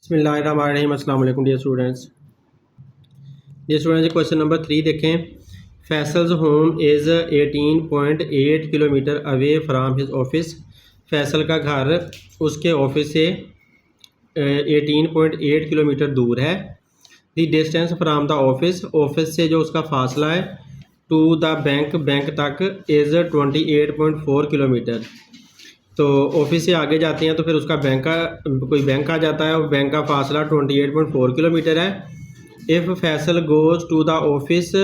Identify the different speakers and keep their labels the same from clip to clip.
Speaker 1: बिस्मिल्लाहिर्रहमानिर्रहीम। अस्सलाम वालेकुम डियर स्टूडेंट्स। क्वेश्चन नंबर 3 देखें। Faisal's home is 18.8 kilometre away from his office. Faisal का घर उसके ऑफिस से 18.8 किलोमीटर दूर है। The distance from the office, office से जो उसका फासला है, टू द बैंक, बैंक तक इज़ 28.4 किलोमीटर। तो ऑफिस से आगे जाते हैं तो फिर उसका कोई बैंक आ जाता है और बैंक का फासला 28.4 किलोमीटर है। If Faisal goes to the office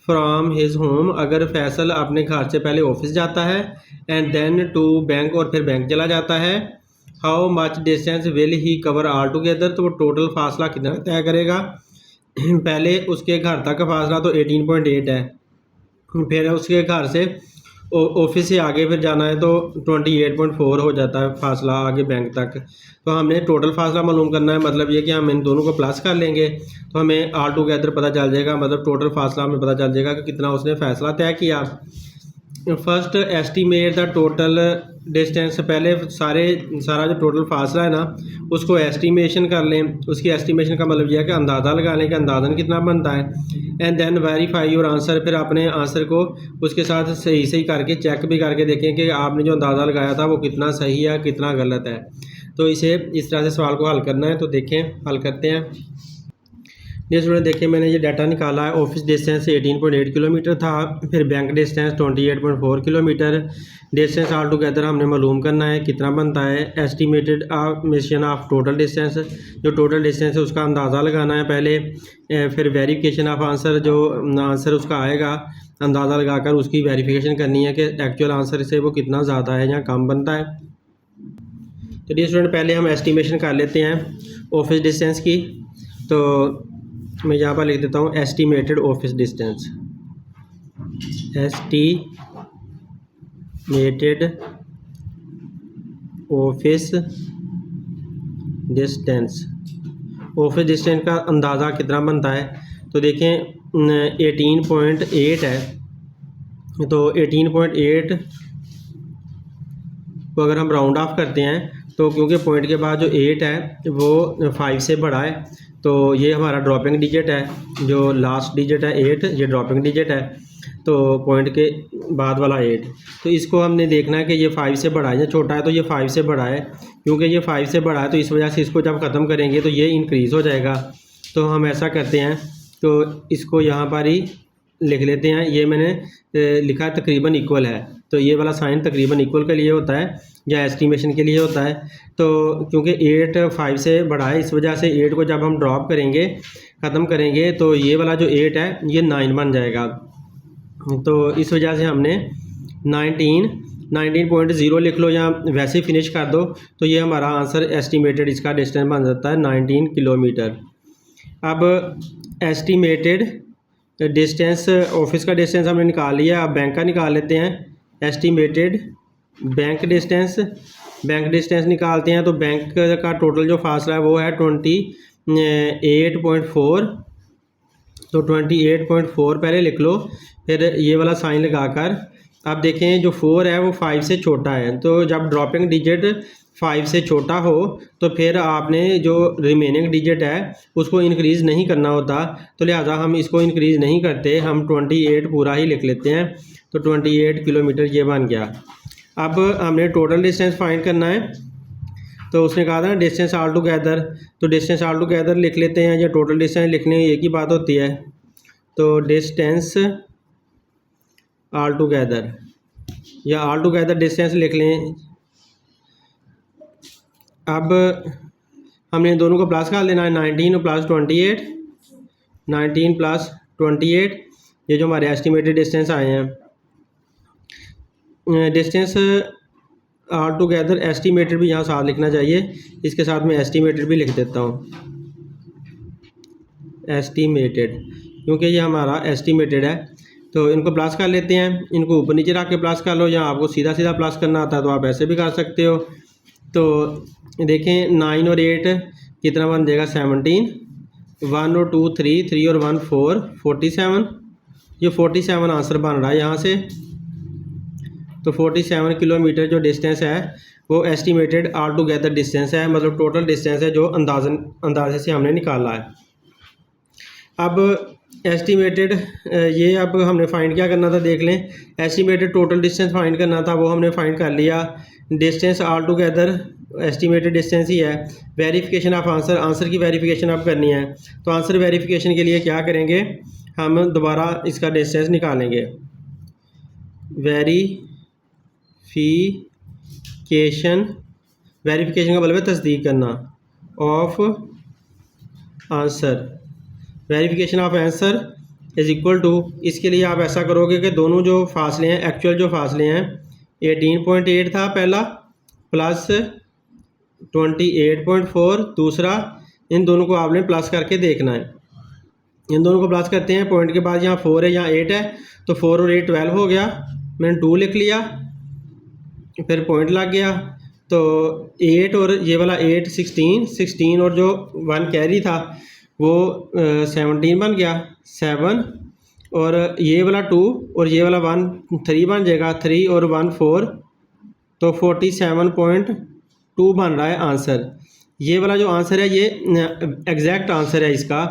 Speaker 1: from his home, अगर फैसल अपने घर से पहले ऑफिस जाता है एंड देन टू बैंक, और फिर बैंक चला जाता है, how much distance will he cover all together, तो वो टोटल फासला कितना तय करेगा। पहले उसके घर तक का फासला तो 18.8 है, फिर उसके घर से ऑफिस से आगे फिर जाना है तो 28.4 हो जाता है फासला आगे बैंक तक। तो हमने टोटल फासला मालूम करना है, मतलब ये कि हम इन दोनों को प्लस कर लेंगे तो हमें ऑल टुगेदर पता चल जाएगा, मतलब टोटल फासला हमें पता चल जाएगा कि कितना उसने फैसला तय किया। First estimate the total distance, पहले सारा जो टोटल फासला है ना उसको एस्टीमेशन कर लें। उसकी एस्टीमेशन का मतलब यह है कि अंदाज़ा लगा लें कि अंदाज़न कितना बनता है। And then verify your answer, फिर अपने आंसर को उसके साथ सही करके चेक भी करके देखें कि आपने जो अंदाज़ा लगाया था वो कितना सही है कितना गलत है। तो इसे इस तरह से सवाल को हल करना है। तो देखें, हल करते हैं। ये स्टूडेंट देखिए, मैंने ये डाटा निकाला है। ऑफिस डिस्टेंस 18.8 किलोमीटर था, फिर bank distance 28.4 kilometre. Distance all together हमने मालूम करना है कितना बनता है। Estimated mission of total distance, जो टोटल डिस्टेंस है उसका अंदाज़ा लगाना है पहले। फिर वेरिफिकेशन ऑफ आंसर, जो आंसर उसका आएगा अंदाज़ा लगाकर उसकी वेरिफिकेशन करनी है कि एक्चुअल आंसर से वो कितना ज़्यादा है या कम बनता है। तो डियर स्टूडेंट, पहले हम एस्टिमेशन कर लेते हैं ऑफिस डिस्टेंस की। तो मैं यहाँ पर लिख देता हूँ estimated office distance, estimated office distance. Office distance का अंदाज़ा कितना बनता है, तो देखें 18.8 है, तो 18.8 को अगर हम राउंड ऑफ करते हैं तो क्योंकि पॉइंट के बाद जो 8 है वो 5 से बड़ा है, तो ये हमारा ड्रॉपिंग डिजिट है। जो लास्ट डिजिट है 8, ये ड्रॉपिंग डिजिट है, तो पॉइंट के बाद वाला 8। तो इसको हमने देखना है कि ये 5 से बड़ा है या छोटा है, तो ये 5 से बड़ा है। क्योंकि ये 5 से बड़ा है तो इस वजह से इसको जब ख़त्म करेंगे तो ये इंक्रीज़ हो जाएगा। तो हम ऐसा करते हैं, तो इसको यहाँ पर ही लिख लेते हैं। ये मैंने लिखा तकरीबन इक्वल है, तो ये वाला साइन तकरीबन इक्वल के लिए होता है या एस्टिमेशन के लिए होता है। तो क्योंकि 8 5 से बड़ा है, इस वजह से 8 को जब हम ड्रॉप करेंगे, ख़त्म करेंगे, तो ये वाला जो 8 है ये 9 बन जाएगा। तो इस वजह से हमने 19.0 लिख लो या वैसे ही फिनिश कर दो, तो ये हमारा आंसर एस्टिमेटेड इसका डिस्टेंस बन जाता है 19 किलोमीटर। अब एस्टिमेटेड डिस्टेंस, ऑफिस का डिस्टेंस हमने निकाल लिया, अब बैंक का निकाल लेते हैं। Estimated bank distance, bank distance निकालते हैं। तो बैंक का टोटल जो फासला है वो है 28.4, तो 28.4 पहले लिख लो, फिर ये वाला साइन लगाकर। अब देखें जो 4 है वो 5 से छोटा है, तो जब ड्रॉपिंग डिजिट 5 से छोटा हो तो फिर आपने जो रिमेनिंग डिजिट है उसको इंक्रीज़ नहीं करना होता, तो लिहाजा हम इसको इंक्रीज़ नहीं करते, हम 28 पूरा ही लिख लेते हैं। तो 28 किलोमीटर ये बन गया। अब हमने टोटल डिस्टेंस फाइंड करना है, तो उसने कहा था ना डिस्टेंस ऑल टुगेदर, तो डिस्टेंस ऑल टुगेदर लिख लेते हैं, या टोटल डिस्टेंस लिखने एक ही बात होती है। तो डिस्टेंस ऑल टुगेदर या ऑल टुगेदर डिस्टेंस लिख लें। अब हमने इन दोनों को प्लस कर लेना है, 19 प्लस 28, 19 प्लस 28, ये जो हमारे एस्टिमेटेड डिस्टेंस आए हैं। डिस्टेंस ऑल टुगेदर एस्टिमेटेड भी यहाँ साथ लिखना चाहिए, इसके साथ मैं एस्टिमेटेड भी लिख देता हूँ, एस्टिमेटेड, क्योंकि ये हमारा एस्टिमेटेड है। तो इनको प्लस कर लेते हैं, इनको ऊपर नीचे रख के प्लस कर लो, या आपको सीधा सीधा प्लस करना आता है तो आप ऐसे भी कर सकते हो। तो देखें 9 और 8 कितना बन जाएगा 17, 1 और 2 3, 3 और 1 4, 47, ये 47 आंसर बन रहा है यहाँ से। तो 47 किलोमीटर जो डिस्टेंस है वो एस्टिमेटेड ऑल टुगेदर डिस्टेंस है, मतलब टोटल डिस्टेंस है जो अंदाजे से हमने निकाला है। अब एस्टिमेटेड ये अब हमने फाइंड क्या करना था देख लें। एस्टिमेटेड टोटल डिस्टेंस फाइंड करना था, वो हमने फाइंड कर लिया। Distance all together estimated distance ही है। वेरिफिकेशन ऑफ आंसर, आंसर की वेरिफिकेशन अब करनी है। तो आंसर वेरिफिकेशन के लिए क्या करेंगे, हम दोबारा इसका डिस्टेंस निकालेंगे। वेरिफिकेशन, वेरिफिकेशन का मतलब है तस्दीक करना, of answer, verification of answer is equal to, इसके लिए आप ऐसा करोगे कि दोनों जो फासले हैं, एक्चुअल जो फासले हैं 18.8 था पहला, प्लस 28.4 दूसरा, इन दोनों को आपने प्लस करके देखना है। इन दोनों को प्लस करते हैं, पॉइंट के बाद यहाँ 4 है यहाँ 8 है, तो 4 और 8 12 हो गया, मैंने 2 लिख लिया, फिर पॉइंट लग गया, तो 8 और ये वाला 8 16 और जो 1 कैरी था वो 17 बन गया, 7 और ये वाला 2 और ये वाला 1 3 बन जाएगा, 3 और 1 4, तो 47.2 बन रहा है आंसर। ये वाला जो आंसर है ये एग्जैक्ट आंसर है इसका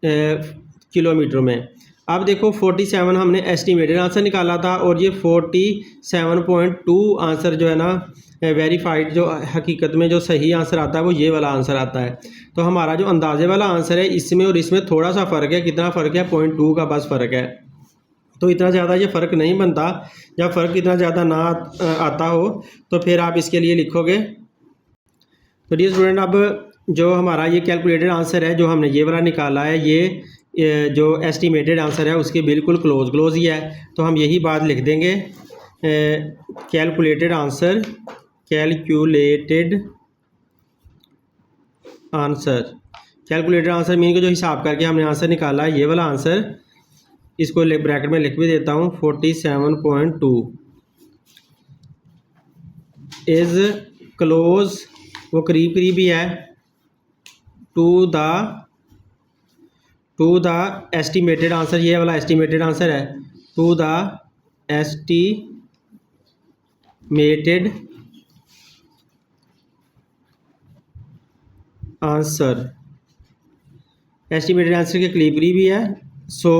Speaker 1: किलोमीटर में। अब देखो 47 हमने एस्टिमेटेड आंसर निकाला था और ये 47.2 आंसर जो है ना वेरीफाइड, जो हकीकत में जो सही आंसर आता है वो ये वाला आंसर आता है। तो हमारा जो अंदाजे वाला आंसर है इसमें और इसमें थोड़ा सा फ़र्क है। कितना फ़र्क है, 0.2 का बस फ़र्क है। तो इतना ज़्यादा ये फ़र्क नहीं बनता। जब फ़र्क इतना ज़्यादा ना आता हो तो फिर आप इसके लिए लिखोगे। तो डियर स्टूडेंट, अब जो हमारा ये कैलकुलेटेड आंसर है जो हमने ये वाला निकाला है, ये जो एस्टिमेटेड आंसर है उसके बिल्कुल क्लोज ही है। तो हम यही बात लिख देंगे, calculated answer, calculated answer mean को जो हिसाब करके हमने आंसर निकाला है ये वाला आंसर, इसको ब्रैकेट में लिख भी देता हूँ, 47.2 इज़ क्लोज, वो करीब ही है, टू द एस्टिमेटेड आंसर, ये वाला एस्टिमेटेड आंसर है, to the estimated answer, estimated answer के करीब भी है। सो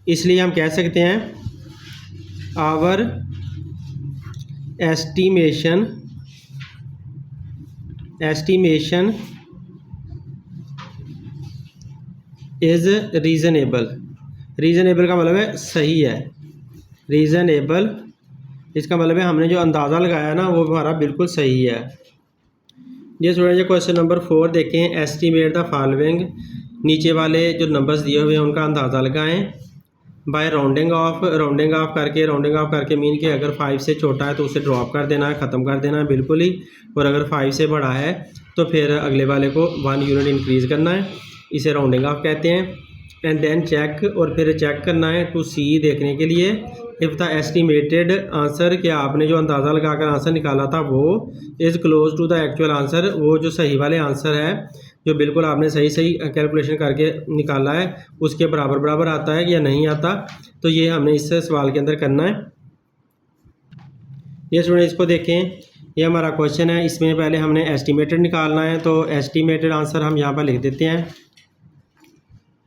Speaker 1: इसलिए हम कह सकते हैं our estimation is reasonable. Reasonable का मतलब है सही है, रीज़नेबल इसका मतलब है हमने जो अंदाज़ा लगाया ना वो हमारा बिल्कुल सही है। ये स्टूडेंट, ये क्वेश्चन नंबर 4 देखें, एस्टीमेट द फॉलोइंग, नीचे वाले जो नंबर्स दिए हुए हैं उनका अंदाज़ा लगाएं बाय राउंडिंग ऑफ करके मीन कि अगर 5 से छोटा है तो उसे ड्रॉप कर देना है, ख़त्म कर देना है बिल्कुल ही, और अगर 5 से बड़ा है तो फिर अगले वाले को 1 यूनिट इंक्रीज़ करना है, इसे राउंडिंग ऑफ कहते हैं। एंड देन चेक, और फिर चेक करना है टू सी, देखने के लिए, इफ़ द एस्टिमेटेड आंसर, कि आपने जो अंदाज़ा लगाकर आंसर निकाला था वो is close to the actual answer, वो जो सही वाले आंसर है जो बिल्कुल आपने सही कैलकुलेशन करके निकाला है उसके बराबर आता है या नहीं आता। तो ये हमने इस सवाल के अंदर करना है। ये स्टूडेंट इसको देखें, ये हमारा क्वेश्चन है, इसमें पहले हमने एस्टिमेटेड निकालना है। तो एस्टिमेटेड आंसर हम यहाँ पर लिख देते हैं,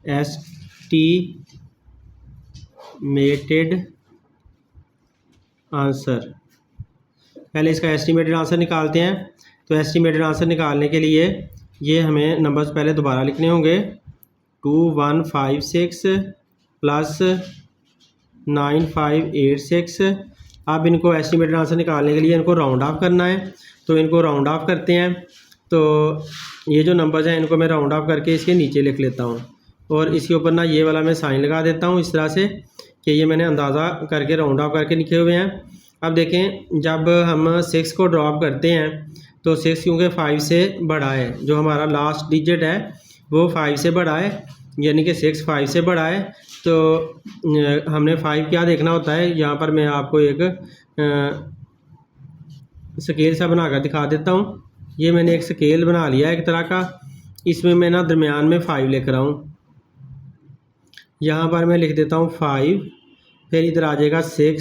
Speaker 1: एस्टिमेटेड आंसर। पहले इसका एस्टिमेटेड आंसर निकालते हैं। तो एस्टिमेटेड आंसर निकालने के लिए ये हमें नंबर्स पहले दोबारा लिखने होंगे, 2156 प्लस 9586। अब इनको एस्टिमेटेड आंसर निकालने के लिए इनको राउंड ऑफ करना है, तो इनको राउंड ऑफ करते हैं। तो ये जो नंबर्स हैं इनको मैं राउंड ऑफ करके इसके नीचे लिख लेता हूँ, और इसके ऊपर ना ये वाला मैं साइन लगा देता हूँ इस तरह से कि ये मैंने अंदाज़ा करके राउंड ऑफ करके लिखे हुए हैं। अब देखें, जब हम 6 को ड्रॉप करते हैं तो 6 क्योंकि 5 से बड़ा है, जो हमारा लास्ट डिजिट है वो 5 से बड़ा है, यानी कि 6 5 से बड़ा है। तो हमने 5 क्या देखना होता है, यहाँ पर मैं आपको एक स्केल सा बनाकर दिखा देता हूँ। ये मैंने एक स्केल बना लिया एक तरह का, इसमें मैं ना दरमियान में 5 लिख रहा हूँ। यहाँ पर मैं लिख देता हूँ 5, फिर इधर आ जाएगा 6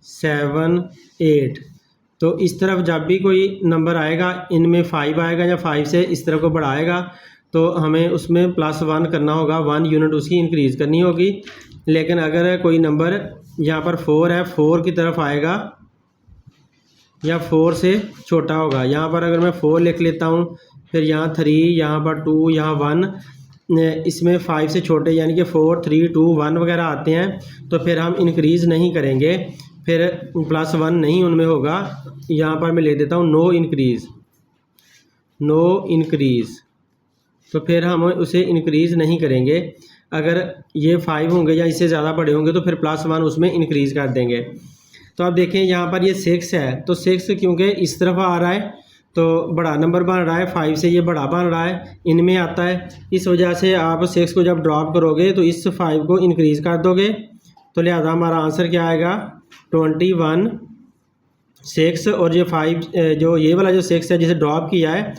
Speaker 1: 7 8। तो इस तरफ जब भी कोई नंबर आएगा इनमें 5 आएगा या 5 से इस तरफ को बढ़ाएगा तो हमें उसमें +1 करना होगा, 1 यूनिट उसकी इंक्रीज़ करनी होगी। लेकिन अगर कोई नंबर यहाँ पर 4 है, 4 की तरफ आएगा या 4 से छोटा होगा, यहाँ पर अगर मैं 4 लिख लेता हूँ, फिर यहाँ 3, यहाँ पर 2, यहाँ 1, इसमें 5 से छोटे यानी कि 4, 3, 2, 1 वगैरह आते हैं तो फिर हम इंक्रीज़ नहीं करेंगे, फिर +1 नहीं उनमें होगा। यहाँ पर मैं लिख देता हूँ नो इंक्रीज़, तो फिर हम उसे इंक्रीज़ नहीं करेंगे। अगर ये 5 होंगे या इससे ज़्यादा बड़े होंगे तो फिर +1 उसमें इंक्रीज़ कर देंगे। तो अब देखें यहाँ पर ये 6 है, तो 6 क्योंकि इस तरफ आ रहा है तो बड़ा नंबर बन रहा है, 5 से ये बड़ा बन रहा है, इनमें आता है। इस वजह से आप 6 को जब ड्रॉप करोगे तो इस 5 को इंक्रीज़ कर दोगे, तो लिहाजा हमारा आंसर क्या आएगा 21, 6 और ये 5 जो ये वाला जो 6 है जिसे ड्रॉप किया है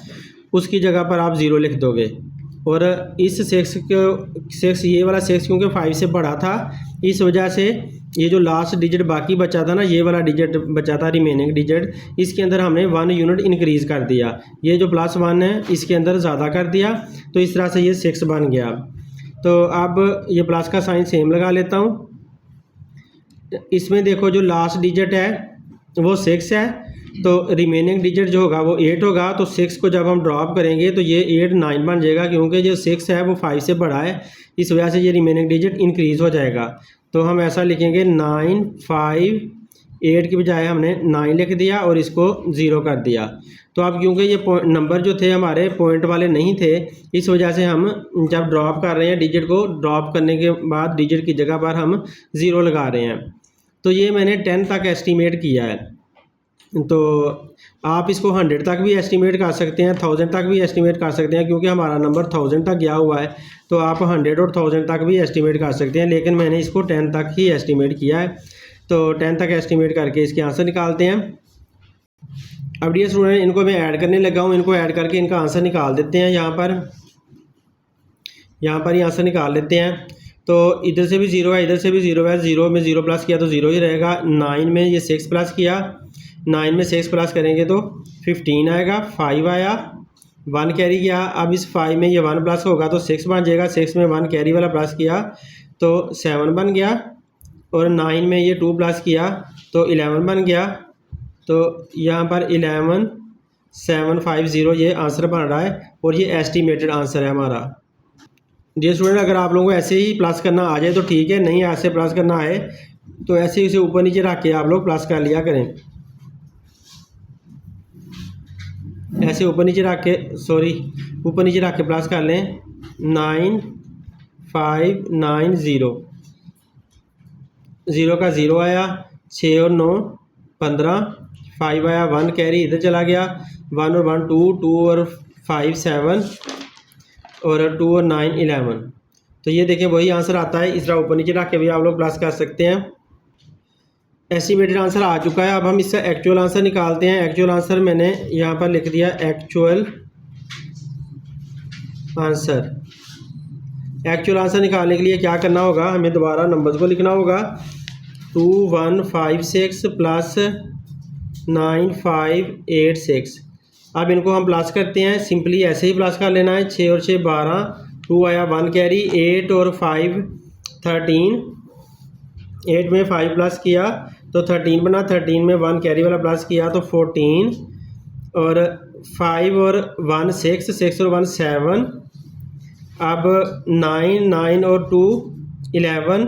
Speaker 1: उसकी जगह पर आप 0 लिख दोगे। और इस 6 ये वाला 6 क्योंकि 5 से बड़ा था, इस वजह से ये जो लास्ट डिजिट बाकी बचा था ना, ये वाला डिजिट बचा था रिमेनिंग डिजिट, इसके अंदर हमने 1 यूनिट इंक्रीज़ कर दिया। ये जो +1 है इसके अंदर ज़्यादा कर दिया, तो इस तरह से ये 6 बन गया। तो अब ये प्लस का साइन सेम लगा लेता हूँ। इसमें देखो जो लास्ट डिजिट है वो 6 है, तो रिमेनिंग डिजिट जो होगा वो 8 होगा। तो 6 को जब हम ड्रॉप करेंगे तो ये 8 9 बन जाएगा, क्योंकि जो 6 है वो 5 से बड़ा है, इस वजह से ये रिमेनिंग डिजिट इंक्रीज़ हो जाएगा। तो हम ऐसा लिखेंगे 9 5 8 की बजाय हमने 9 लिख दिया और इसको 0 कर दिया। तो अब क्योंकि ये नंबर जो थे हमारे पॉइंट वाले नहीं थे, इस वजह से हम जब ड्रॉप कर रहे हैं डिजिट को, ड्रॉप करने के बाद डिजिट की जगह पर हम 0 लगा रहे हैं। तो ये मैंने 10 तक एस्टीमेट किया है। तो आप इसको 100 तक भी एस्टीमेट कर सकते हैं, 1000 तक भी एस्टीमेट कर सकते हैं, क्योंकि हमारा नंबर 1000 तक गया हुआ है। तो आप 100 और 1000 तक भी एस्टीमेट कर सकते हैं, लेकिन मैंने इसको 10 तक ही एस्टीमेट किया है। तो 10 तक एस्टीमेट करके इसके आंसर निकालते हैं। अब डियर स्टूडेंट, इनको मैं ऐड करने लगा हूँ, इनको ऐड करके इनका आंसर निकाल देते हैं। यहाँ पर ही आंसर निकाल लेते हैं। तो इधर से भी 0 है, इधर से भी 0 है, 0 में 0 प्लस किया तो 0 ही रहेगा। 9 में ये 6 प्लस किया, 9 में 6 प्लस करेंगे तो 15 आएगा। 5 आया, 1 कैरी किया। अब इस 5 में ये 1 प्लस होगा तो 6 बन जाएगा। 6 में 1 कैरी वाला प्लस किया तो 7 बन गया। और 9 में ये 2 प्लस किया तो 11 बन गया। तो यहाँ पर 11 750 ये आंसर बन रहा है, और ये एस्टीमेटेड आंसर है हमारा। डियर स्टूडेंट, अगर आप लोगों को ऐसे ही प्लस करना आ जाए तो ठीक है, नहीं ऐसे प्लस करना आए तो ऐसे ही इसे ऊपर नीचे रख के आप लोग प्लस कर लिया करें। ऐसे ऊपर नीचे रख के प्लस कर लें। 9 5 9 0, 0 का 0 आया, 6 और 9 15, 5 आया, 1 कैरी इधर चला गया, 1 और 1 2, 2 और 5 7, और 2 और 9 11। तो ये देखें वही आंसर आता है। इस तरह ऊपर नीचे रख के भी आप लोग प्लस कर सकते हैं। एस्टिमेटेड आंसर आ चुका है। अब हम इसका एक्चुअल आंसर निकालते हैं। एक्चुअल आंसर मैंने यहाँ पर लिख दिया, एक्चुअल आंसर निकालने के लिए क्या करना होगा, हमें दोबारा नंबर्स को लिखना होगा। 2156 प्लस 9586। अब इनको हम प्लस करते हैं, सिंपली ऐसे ही प्लस कर लेना है। 6 और 6 12, 2 आया, 1 कैरी, 8 और 5 13, 8 में 5 प्लस किया तो 13 बना, 13 में 1 कैरी वाला प्लस किया तो 14, और 5 और 1 6, 6 और 1 7, अब 9 9 और 2 11।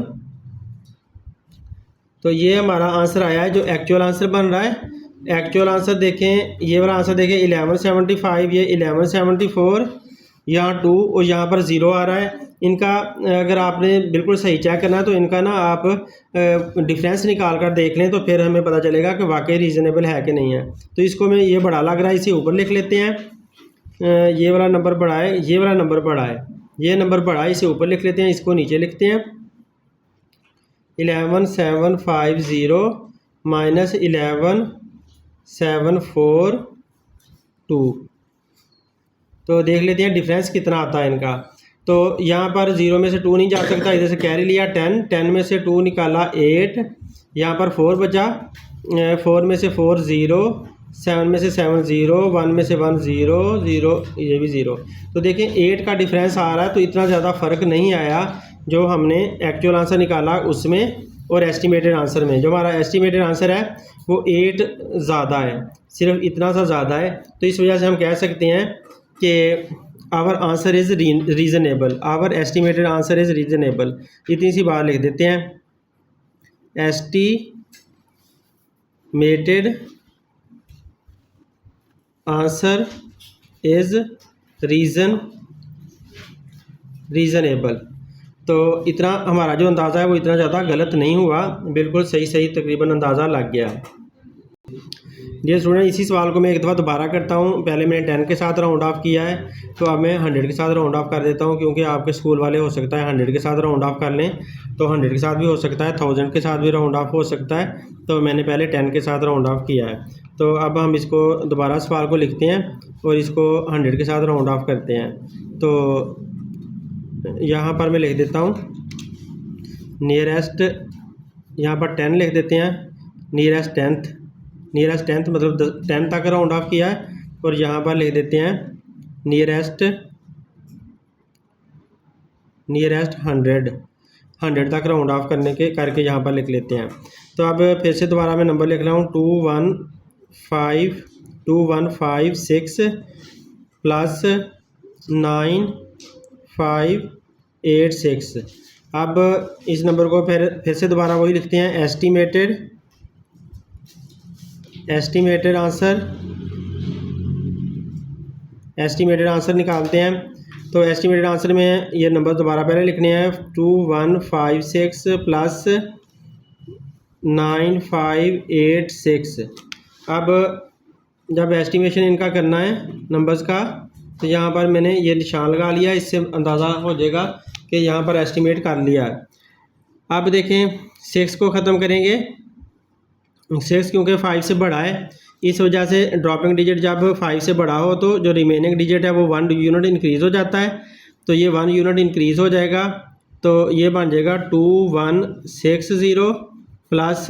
Speaker 1: तो ये हमारा आंसर आया है जो एक्चुअल आंसर बन रहा है। एक्चुअल आंसर देखें, ये वाला आंसर देखें 1175, ये 1174, यहाँ 2 और यहाँ पर 0 आ रहा है। इनका अगर आपने बिल्कुल सही चेक करना है तो इनका ना आप डिफरेंस निकाल कर देख लें, तो फिर हमें पता चलेगा कि वाकई रीज़नेबल है कि नहीं है। तो इसको मैं ये बड़ा लग रहा है, इसे ऊपर लिख लेते हैं। ये वाला नंबर बड़ा है, ये वाला नंबर बड़ा है, ये नंबर बड़ा है, इसे ऊपर लिख लेते हैं, इसको नीचे लिखते हैं। 11750 माइनस 11742। तो देख लेते हैं डिफरेंस कितना आता है इनका। तो तो यहाँ पर 0 में से 2 नहीं जा सकता, इधर से कैरी लिया 10, 10 में से 2 निकाला 8, यहाँ पर 4 बचा, 4 में से 4 0, 7 में से 7 0, 1 में से 1 0 0, ये भी 0। तो देखें 8 का डिफरेंस आ रहा है, तो इतना ज़्यादा फ़र्क नहीं आया जो हमने एक्चुअल आंसर निकाला उसमें और एस्टिमेटेड आंसर में। जो हमारा एस्टिमेटेड आंसर है वो 8 ज़्यादा है, सिर्फ इतना सा ज़्यादा है। तो इस वजह से हम कह सकते हैं कि our answer is reasonable, our estimated answer is reasonable. इतनी सी बात लिख देते हैं, एस्टिमेटेड आंसर इज़ रीज़नेबल। तो इतना हमारा जो अंदाज़ा है वो इतना ज़्यादा गलत नहीं हुआ, बिल्कुल सही तकरीबन अंदाज़ा लग गया। डियर स्टूडेंट, इसी सवाल को मैं एक दफ़ा दोबारा करता हूँ। पहले मैंने 10 के साथ राउंड ऑफ किया है, तो अब मैं 100 के साथ राउंड ऑफ कर देता हूँ, क्योंकि आपके स्कूल वाले हो सकता है 100 के साथ राउंड ऑफ कर लें, तो 100 के साथ भी हो सकता है, 1000 के साथ भी राउंड ऑफ हो सकता है। तो मैंने पहले 10 के साथ राउंड ऑफ किया है। तो अब हम इसको दोबारा सवाल को लिखते हैं और इसको 100 के साथ राउंड ऑफ करते हैं। तो यहाँ पर मैं लिख देता हूँ नियरेस्ट, यहाँ पर 10 लिख देते हैं, नियरेस्ट टेंथ मतलब 10 तक राउंड ऑफ किया है, और यहाँ पर लिख देते हैं नियरेस्ट 100 तक राउंड ऑफ करके यहाँ पर लिख लेते हैं। तो अब फिर से दोबारा मैं नंबर लिख रहा हूँ 2156 प्लस 9586। अब इस नंबर को फिर से दोबारा वही लिखते हैं, एस्टिमेटेड आंसर निकालते हैं। तो एस्टिमेटेड आंसर में ये नंबर दोबारा पहले लिखने हैं, 2156 प्लस 9586। अब जब एस्टिमेशन इनका करना है नंबर्स का, तो यहाँ पर मैंने ये निशान लगा लिया, इससे अंदाज़ा हो जाएगा कि यहाँ पर एस्टिमेट कर लिया है। अब देखें 6 को ख़त्म करेंगे, 6 क्योंकि 5 से बड़ा है, इस वजह से ड्रॉपिंग डिजिट जब 5 से बड़ा हो तो जो रिमेनिंग डिजिट है वो 1 यूनिट इंक्रीज़ हो जाता है। तो ये 1 यूनिट इंक्रीज़ हो जाएगा, तो ये बन जाएगा 2160 प्लस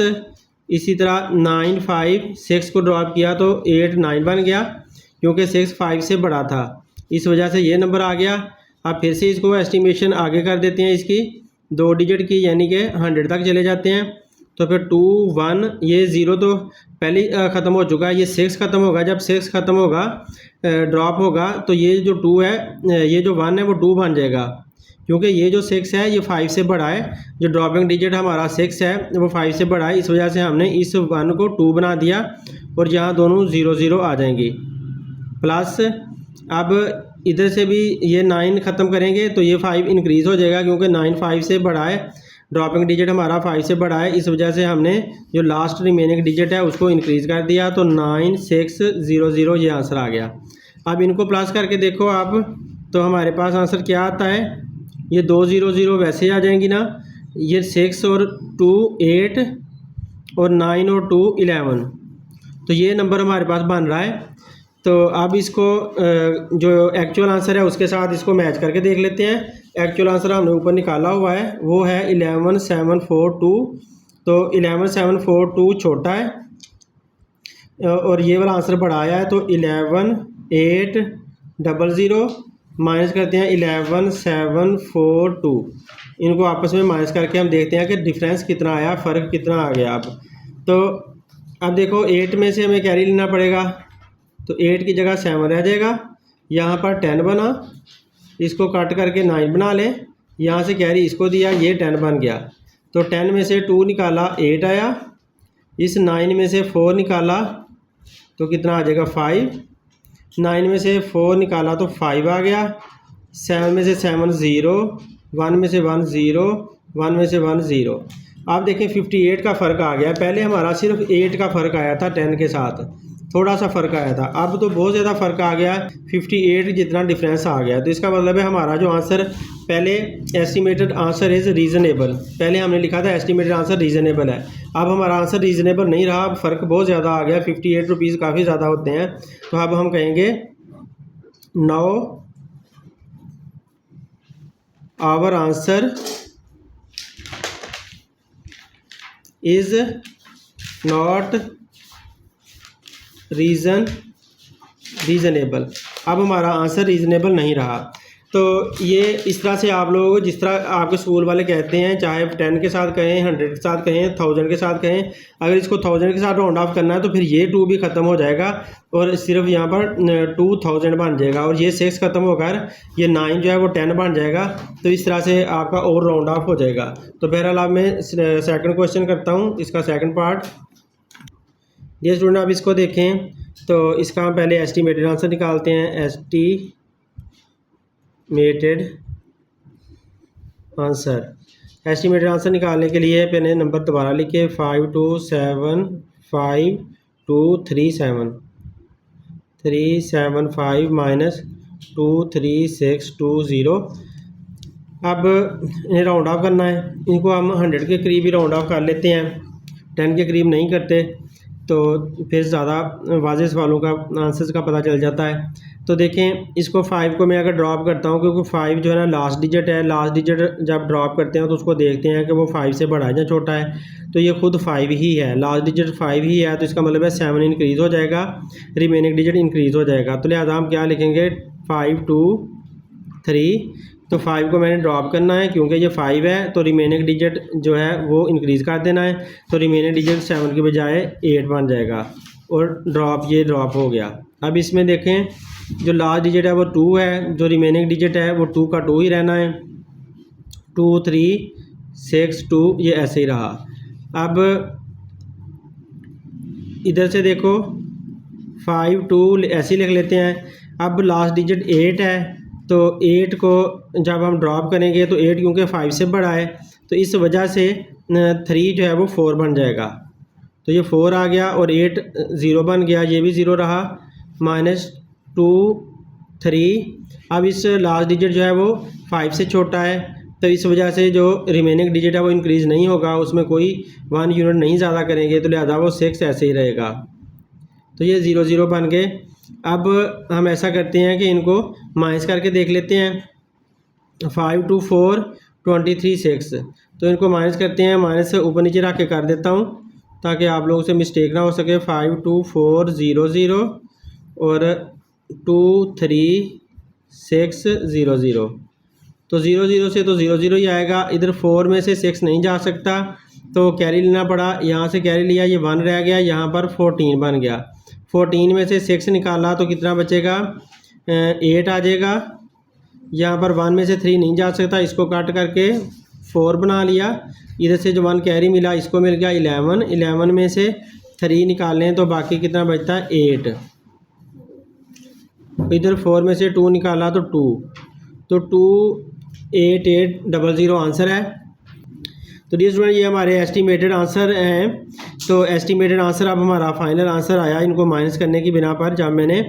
Speaker 1: इसी तरह 956 को ड्रॉप किया तो 89 बन गया, क्योंकि 6 5 से बड़ा था, इस वजह से ये नंबर आ गया। अब फिर से इसको एस्टिमेशन आगे कर देते हैं इसकी 2 डिजिट की, यानी कि 100 तक चले जाते हैं। तो फिर 2 1, ये 0 तो पहले ख़त्म हो चुका है, ये 6 ख़त्म होगा, जब 6 ख़त्म होगा ड्रॉप होगा तो ये जो 2 है, ये जो 1 है वो 2 बन जाएगा, क्योंकि ये जो 6 है ये 5 से बड़ा है। जो ड्रॉपिंग डिजिट हमारा 6 है वो 5 से बड़ा है, इस वजह से हमने इस 1 को 2 बना दिया और यहाँ दोनों 0 0 आ जाएंगी। प्लस अब इधर से भी ये 9 ख़त्म करेंगे तो ये 5 इंक्रीज़ हो जाएगा, क्योंकि 9 5 से बड़ा है, ड्रॉपिंग डिजिट हमारा 5 से बड़ा है, इस वजह से हमने जो लास्ट रिमेनिंग डिजिट है उसको इंक्रीज़ कर दिया, तो 9600 ये आंसर आ गया। अब इनको प्लस करके देखो आप, तो हमारे पास आंसर क्या आता है, ये 2 0 0 वैसे आ जाएंगी ना, ये 6 और 2 8 और 9 और 2 11, तो ये नंबर हमारे पास बन रहा है। तो अब इसको जो एक्चुअल आंसर है उसके साथ इसको मैच करके देख लेते हैं। एक्चुअल आंसर हमने ऊपर निकाला हुआ है वो है 11742, तो 11742 छोटा है और ये वाला आंसर बड़ा आया है, तो 11800 माइनस करते हैं 11742, इनको आपस में माइनस करके हम देखते हैं कि डिफरेंस कितना आया, फ़र्क कितना आ गया। तो अब देखो 8 में से हमें कैरी लेना पड़ेगा, तो 8 की जगह 7 रह जाएगा, यहाँ पर 10 बना, इसको कट करके 9 बना लें, यहाँ से कैरी इसको दिया, ये 10 बन गया। तो 10 में से 2 निकाला 8 आया, इस 9 में से 4 निकाला तो कितना आ जाएगा 5, 9 में से 4 निकाला तो 5 आ गया, 7 में से 7 0, 1 में से 1 0, 1 में से 1 0। आप देखें 58 का फ़र्क आ गया, पहले हमारा सिर्फ 8 का फ़र्क आया था, 10 के साथ थोड़ा सा फ़र्क आया था, अब तो बहुत ज़्यादा फ़र्क आ गया, 58 जितना डिफरेंस आ गया। तो इसका मतलब है हमारा जो आंसर पहले एस्टिमेटेड आंसर इज़ रीज़नेबल, पहले हमने लिखा था एस्टिमेटेड आंसर रीज़नेबल है, अब हमारा आंसर रीज़नेबल नहीं रहा, अब फ़र्क बहुत ज़्यादा आ गया, 58 रुपीज़ काफ़ी ज़्यादा होते हैं। तो अब हम कहेंगे 9 our answer is not reasonable. अब हमारा आंसर रीज़नेबल नहीं रहा। तो ये इस तरह से आप लोग, जिस तरह आपके स्कूल वाले कहते हैं, चाहे 10 के साथ कहें, 100 के साथ कहें, 1000 के साथ कहें, अगर इसको 1000 के साथ राउंड ऑफ करना है तो फिर ये 2 भी ख़त्म हो जाएगा और सिर्फ यहाँ पर 2000 बन जाएगा और ये 6 ख़त्म होकर ये 9 जो है वो 10 बन जाएगा। तो इस तरह से आपका और राउंड ऑफ हो जाएगा। तो बहरहाल अब मैं सेकंड क्वेश्चन करता हूँ, इसका सेकंड पार्ट। ये स्टूडेंट आप इसको देखें तो इसका हम पहले एस्टिमेटेड आंसर निकालते हैं। एस्टिमेटेड आंसर निकालने के लिए पहले नंबर दोबारा लिखे 5275237 माइनस 23620। अब इन्हें राउंड ऑफ करना है। इनको हम 100 के करीब ही राउंड ऑफ कर लेते हैं, 10 के करीब नहीं करते, तो फिर ज़्यादा वाज़ेह सवालों का आंसर्स का पता चल जाता है। तो देखें, इसको 5 को मैं अगर ड्रॉप करता हूँ, क्योंकि 5 जो है ना लास्ट डिजिट है, लास्ट डिजिट जब ड्रॉप करते हैं तो उसको देखते हैं कि वो 5 से बड़ा है या छोटा है। तो ये खुद 5 ही है, लास्ट डिजिट 5 ही है, तो इसका मतलब है 7 इंक्रीज़ हो जाएगा, रिमेनिंग डिजिट इंक्रीज़ हो जाएगा। तो लिहाजा हम क्या लिखेंगे 5 2 3। तो 5 को मैंने ड्रॉप करना है क्योंकि ये 5 है, तो रिमेनिंग डिजिट जो है वो इंक्रीज़ कर देना है। तो रिमेनिंग डिजिट 7 के बजाय 8 बन जाएगा और ये ड्रॉप हो गया। अब इसमें देखें, जो लास्ट डिजिट है वो 2 है, जो रिमेनिंग डिजिट है वो 2 का 2 ही रहना है। 2 3 6 2 ये ऐसे ही रहा। अब इधर से देखो 5 2 ऐसे ही लिख लेते हैं। अब लास्ट डिजिट 8 है, तो 8 को जब हम ड्रॉप करेंगे तो 8 क्योंकि 5 से बड़ा है, तो इस वजह से 3 जो है वो 4 बन जाएगा। तो ये 4 आ गया और 8 0 बन गया, ये भी 0 रहा, माइनस 2 3। अब इस लास्ट डिजिट जो है वो 5 से छोटा है, तो इस वजह से जो रिमेनिंग डिजिट है वो इंक्रीज़ नहीं होगा, उसमें कोई 1 यूनिट नहीं ज़्यादा करेंगे, तो लिहाजा वो 6 ऐसे ही रहेगा। तो ये 0 0 बन गए। अब हम ऐसा करते हैं कि इनको माइनस करके देख लेते हैं। 5 2 4 23 6, तो इनको माइनस करते हैं। माइनस से ऊपर नीचे रख के कर देता हूँ ताकि आप लोगों से मिस्टेक ना हो सके। 5 2 4 0 0 और 2 3 6 0 0। तो 0 0 से तो 0 0 ही आएगा। इधर 4 में से 6 नहीं जा सकता, तो कैरी लेना पड़ा, यहाँ से कैरी लिया, ये 1 रह गया, यहाँ पर 14 बन गया। 14 में से 6 निकाला तो कितना बचेगा 8 आ जाएगा। यहाँ पर 1 में से 3 नहीं जा सकता, इसको काट करके 4 बना लिया। इधर से जो 1 कैरी मिला इसको मिल गया 11। 11 में से 3 निकालें तो बाकी कितना बचता है 8। इधर 4 में से 2 निकाला तो 2, तो 2 8 8 0 0 आंसर है। तो डियर स्टूडेंट, ये हमारे एस्टिमेटेड आंसर हैं। तो एस्टिमेटेड आंसर अब हमारा फाइनल आंसर आया इनको माइनस करने की बिना पर, जब मैंने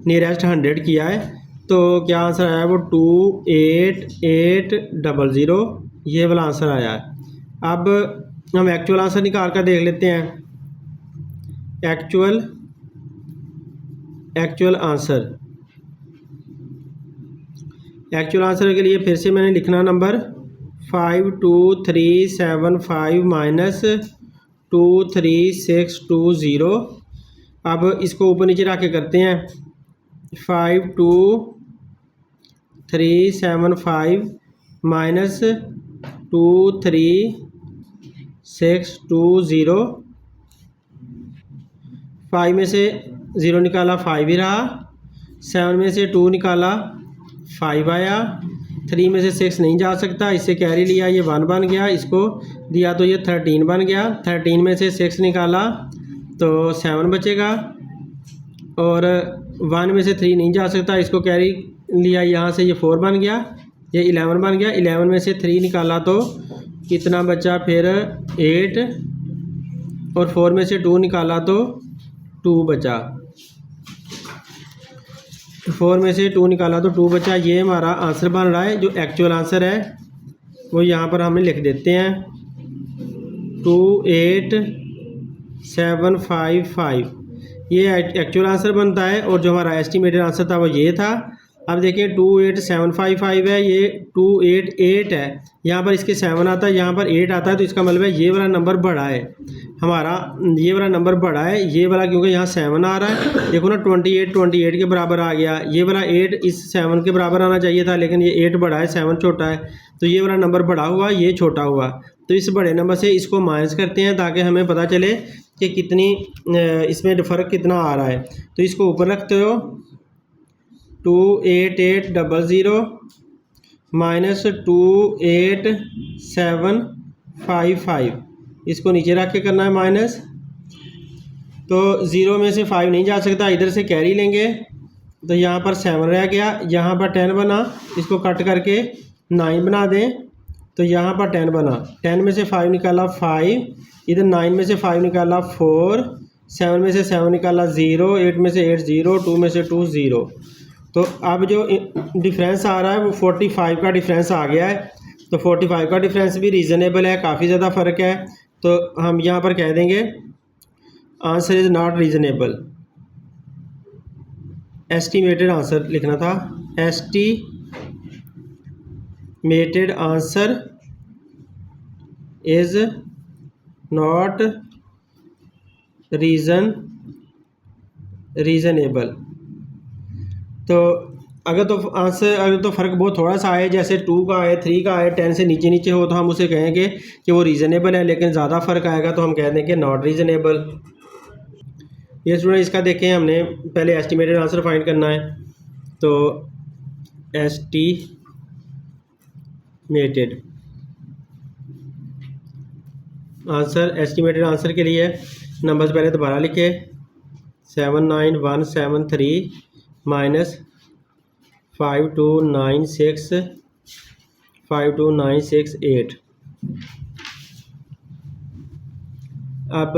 Speaker 1: नियरेस्ट 100 किया है तो क्या आंसर आया वो 2 8 8 0 0, ये वाला आंसर आया है। अब हम एक्चुअल आंसर निकाल कर देख लेते हैं। एक्चुअल आंसर के लिए फिर से मैंने लिखना नंबर 5 2 3 7 5 माइनस 2 3 6 2 0। अब इसको ऊपर नीचे रख के करते हैं। 5 2 3 7 5 माइनस 2 3 6 2 0। 5 में से 0 निकाला 5 ही रहा। 7 में से 2 निकाला 5 आया। 3 में से 6 नहीं जा सकता, इससे कैरी लिया, ये 1 बन गया, इसको दिया तो ये 13 बन गया। 13 में से 6 निकाला तो 7 बचेगा और 1 में से 3 नहीं जा सकता, इसको कैरी लिया, यहाँ से ये 4 बन गया, ये 11 बन गया। 11 में से 3 निकाला तो कितना बचा फिर 8 और 4 में से 2 निकाला तो 2 बचा। 4 में से 2 निकाला तो 2 बचा। ये हमारा आंसर बन रहा है। जो एक्चुअल आंसर है वो यहाँ पर हमें लिख देते हैं 2 8 7 5 5, ये एक्चुअल आंसर बनता है। और जो हमारा एस्टिमेटेड आंसर था वो ये था। अब देखिए 28755 है, ये 288 है, यहाँ पर इसके 7 आता है, यहाँ पर 8 आता है, तो इसका मतलब है ये वाला नंबर बड़ा है हमारा, ये वाला नंबर बड़ा है, ये वाला क्योंकि यहाँ 7 आ रहा है। देखो ना 28 के बराबर आ गया, ये वाला 8 इस 7 के बराबर आना चाहिए था, लेकिन ये 8 बड़ा है 7 छोटा है, तो ये वाला नंबर बड़ा हुआ, ये छोटा हुआ। तो इस बड़े नंबर से इसको माइनस करते हैं ताकि हमें पता चले कि कितनी इसमें फ़र्क कितना आ रहा है। तो इसको ऊपर रखते हो 28800 माइनस 28755, इसको नीचे रख के करना है माइनस। तो 0 में से 5 नहीं जा सकता, इधर से कैरी लेंगे, तो यहाँ पर 7 रह गया, यहाँ पर 10 बना, इसको कट करके 9 बना दें, तो यहाँ पर 10 बना, 10 में से 5 निकाला 5, इधर 9 में से 5 निकाला 4, 7 में से 7 निकाला 0, 8 में से 8 0, 2 में से 2 0। तो अब जो डिफरेंस आ रहा है वो 45 का डिफरेंस आ गया है। तो 45 का डिफरेंस भी रीज़नेबल है, काफ़ी ज़्यादा फ़र्क है, तो हम यहाँ पर कह देंगे answer is not reasonable. Estimated answer लिखना था, estimated answer is not reasonable. तो अगर तो फ़र्क बहुत थोड़ा सा आए, जैसे 2 का आए, 3 का आए, 10 से नीचे नीचे हो, तो हम उसे कहेंगे कि वो रीज़नेबल है, लेकिन ज़्यादा फ़र्क आएगा तो हम कह देंगे नॉट रीज़नेबल। ये स्टूडेंट इसका देखें, हमने पहले एस्टिमेटेड आंसर फाइंड करना है, तो एस्टिमेटेड आंसर के लिए नंबर्स पहले दोबारा लिखे, 79173 माइनस 52968। अब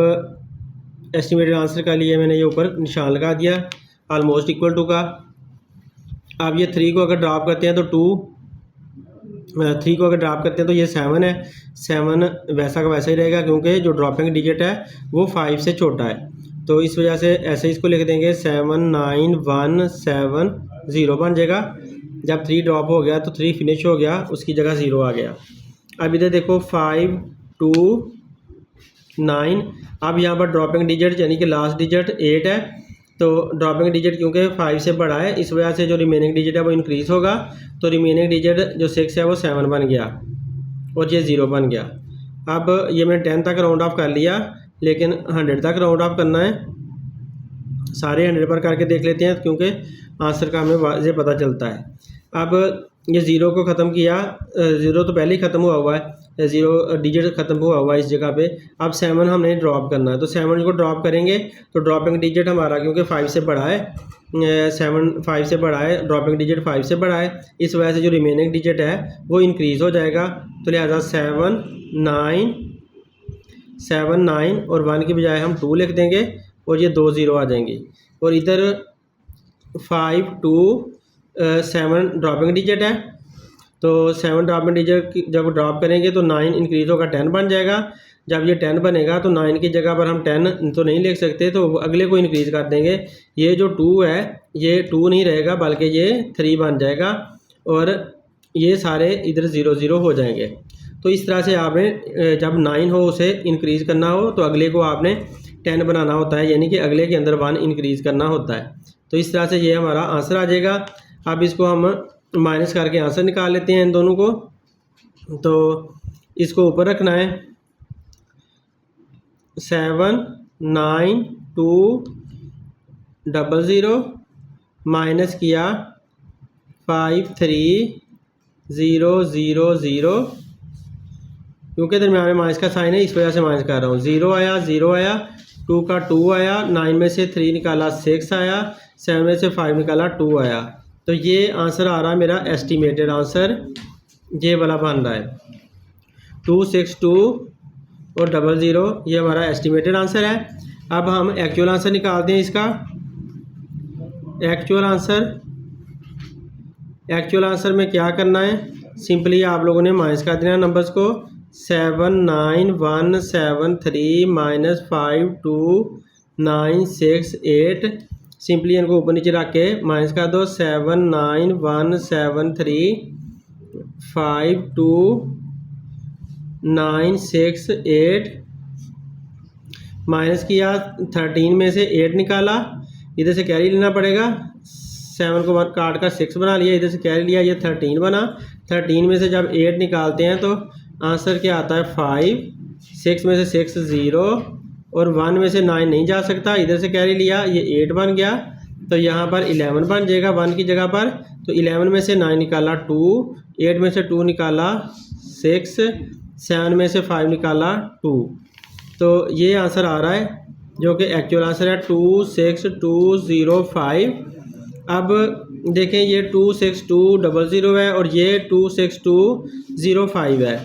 Speaker 1: एस्टिमेटेड आंसर का लिए मैंने ये ऊपर निशान लगा दिया ऑलमोस्ट इक्वल टू का। अब ये 3 को अगर ड्रॉप करते हैं तो 3 को अगर ड्रॉप करते हैं तो ये 7 है, 7 वैसा का वैसा ही रहेगा क्योंकि जो ड्रॉपिंग डिजिट है वो 5 से छोटा है, तो इस वजह से ऐसे इसको लिख देंगे 79170 बन जाएगा। जब 3 ड्रॉप हो गया तो 3 फिनिश हो गया, उसकी जगह 0 आ गया। अब इधर देखो 529, अब यहाँ पर ड्रॉपिंग डिजिट यानी कि लास्ट डिजिट 8 है, तो ड्रॉपिंग डिजिट क्योंकि 5 से बड़ा है, इस वजह से जो रिमेनिंग डिजिट है वो इंक्रीज़ होगा, तो रिमेनिंग डिजिट जो 6 है वो 7 बन गया और ये 0 बन गया। अब ये मैंने 10 तक राउंड ऑफ कर लिया, लेकिन 100 तक राउंड ऑफ करना है। सारे 100 पर करके देख लेते हैं क्योंकि आंसर का हमें वाज़े पता चलता है। अब ये 0 को ख़त्म किया, 0 तो पहले ही ख़त्म हुआ हुआ है, 0 डिजिट ख़त्म हुआ हुआ है इस जगह पे। अब 7 हमने ड्रॉप करना है, तो 7 को ड्रॉप करेंगे तो ड्रॉपिंग डिजिट हमारा क्योंकि 5 से बड़ा है, 7 5 से बड़ा है, ड्रॉपिंग डिजिट 5 से बड़ा है, इस वजह से जो रिमेनिंग डिजिट है वो इंक्रीज़ हो जाएगा। तो लिहाजा 7 9 और 1 की बजाय हम 2 लिख देंगे और ये 2 0 आ जाएंगे। और इधर 5 2 7 ड्रॉपिंग डिजिट है, तो 7 ड्रॉपिंग डिजिट जब ड्रॉप करेंगे तो 9 इंक्रीज़ होगा 10 बन जाएगा। जब ये 10 बनेगा तो 9 की जगह पर हम 10 तो नहीं लिख सकते, तो अगले को इंक्रीज़ कर देंगे। ये जो 2 है ये 2 नहीं रहेगा बल्कि ये 3 बन जाएगा और ये सारे इधर 0 0 हो जाएंगे। तो इस तरह से आपने जब 9 हो उसे इंक्रीज़ करना हो तो अगले को आपने 10 बनाना होता है, यानी कि अगले के अंदर 1 इंक्रीज़ करना होता है। तो इस तरह से ये हमारा आंसर आ जाएगा। अब इसको हम माइनस करके आंसर निकाल लेते हैं इन दोनों को। तो इसको ऊपर रखना है, 79200 माइनस किया 53000, क्योंकि दरम्यान में माइनस का साइन है इस वजह से माइनस कर रहा हूँ। 0 आया 0 आया, 2 का 2 आया, 9 में से 3 निकाला 6 आया, 7 में से 5 निकाला 2 आया। तो ये आंसर आ रहा है मेरा एस्टिमेटेड आंसर, ये वाला बन रहा है 262 और 00, ये हमारा एस्टिमेटेड आंसर है। अब हम एक्चुअल आंसर निकालते हैं इसका। एक्चुअल आंसर में क्या करना है, सिंपली आप लोगों ने माइनस कर देना नंबर्स को। 79173 माइनस 52968, सिंपली इनको ऊपर नीचे रख के माइनस कर दो। 7 9 1 7 3 5 2 9 6 8 माइनस किया। 13 में से 8 निकाला, इधर से कैरी लेना पड़ेगा। 7 को काट कर 6 बना लिया, इधर से कैरी लिया, ये 13 बना। 13 में से जब 8 निकालते हैं तो आंसर क्या आता है 5। 6 में से 6 0 और 1 में से 9 नहीं जा सकता, इधर से कैरी लिया, ये 8 बन गया। तो यहाँ पर 11 बन जाएगा 1 की जगह पर। तो 11 में से 9 निकाला 2, 8 में से 2 निकाला 6, 7 में से 5 निकाला 2। तो ये आंसर आ रहा है जो कि एक्चुअल आंसर है 26205। अब देखें ये 26200 है और ये 26205 है।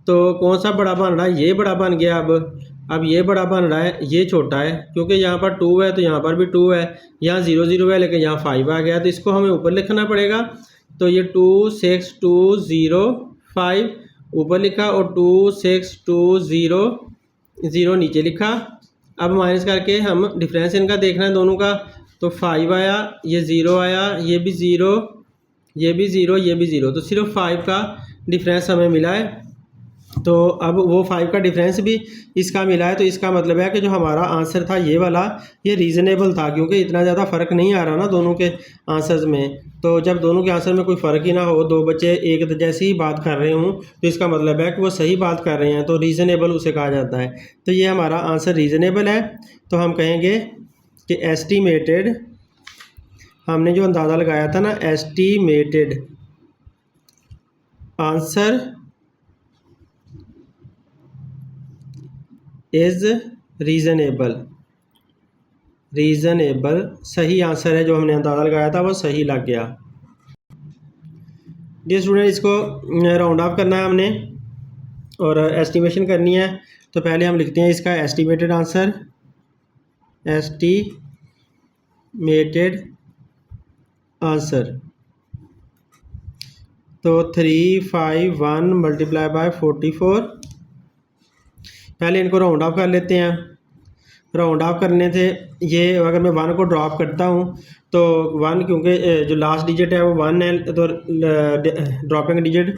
Speaker 1: तो कौन सा बड़ा बन रहा है? ये बड़ा बन गया। अब ये बड़ा बन रहा है, ये छोटा है, क्योंकि यहाँ पर 2 है तो यहाँ पर भी 2 है, यहाँ 0 0 है लेकिन यहाँ 5 आ गया, तो इसको हमें ऊपर लिखना पड़ेगा। तो ये 26205 ऊपर लिखा और 26200 नीचे लिखा। अब माइनस करके हम डिफरेंस इनका देखना है दोनों का। तो 5 आया, ये 0 आया, ये भी 0, ये भी 0, ये भी 0, तो सिर्फ 5 का डिफरेंस हमें मिला है। तो अब वो 5 का डिफरेंस भी इसका मिला है, तो इसका मतलब है कि जो हमारा आंसर था ये वाला, ये रीज़नेबल था, क्योंकि इतना ज़्यादा फ़र्क नहीं आ रहा ना दोनों के आंसर्स में। तो जब दोनों के आंसर में कोई फ़र्क ही ना हो, दो बच्चे एक जैसी ही बात कर रहे हों, तो इसका मतलब है कि वो सही बात कर रहे हैं, तो रीज़नेबल उसे कहा जाता है। तो ये हमारा आंसर रीज़नेबल है। तो हम कहेंगे कि एस्टीमेटेड, हमने जो अंदाज़ा लगाया था ना, एस्टीमेटेड आंसर इज़ रीज़नेबल। सही आंसर है, जो हमने अंदाज़ा लगाया था वो सही लग गया। जी स्टूडेंट, इसको राउंड ऑफ करना है हमने और एस्टिमेशन करनी है। तो पहले हम लिखते हैं इसका एस्टिमेटेड आंसर। एस्टिमेटेड आंसर तो 351 मल्टीप्लाई बाय 44। पहले इनको राउंड ऑफ कर लेते हैं। राउंड ऑफ करने से ये अगर मैं 1 को ड्रॉप करता हूँ तो 1, क्योंकि जो लास्ट डिजिट है वो 1 है, तो ड्रॉपिंग डिजिट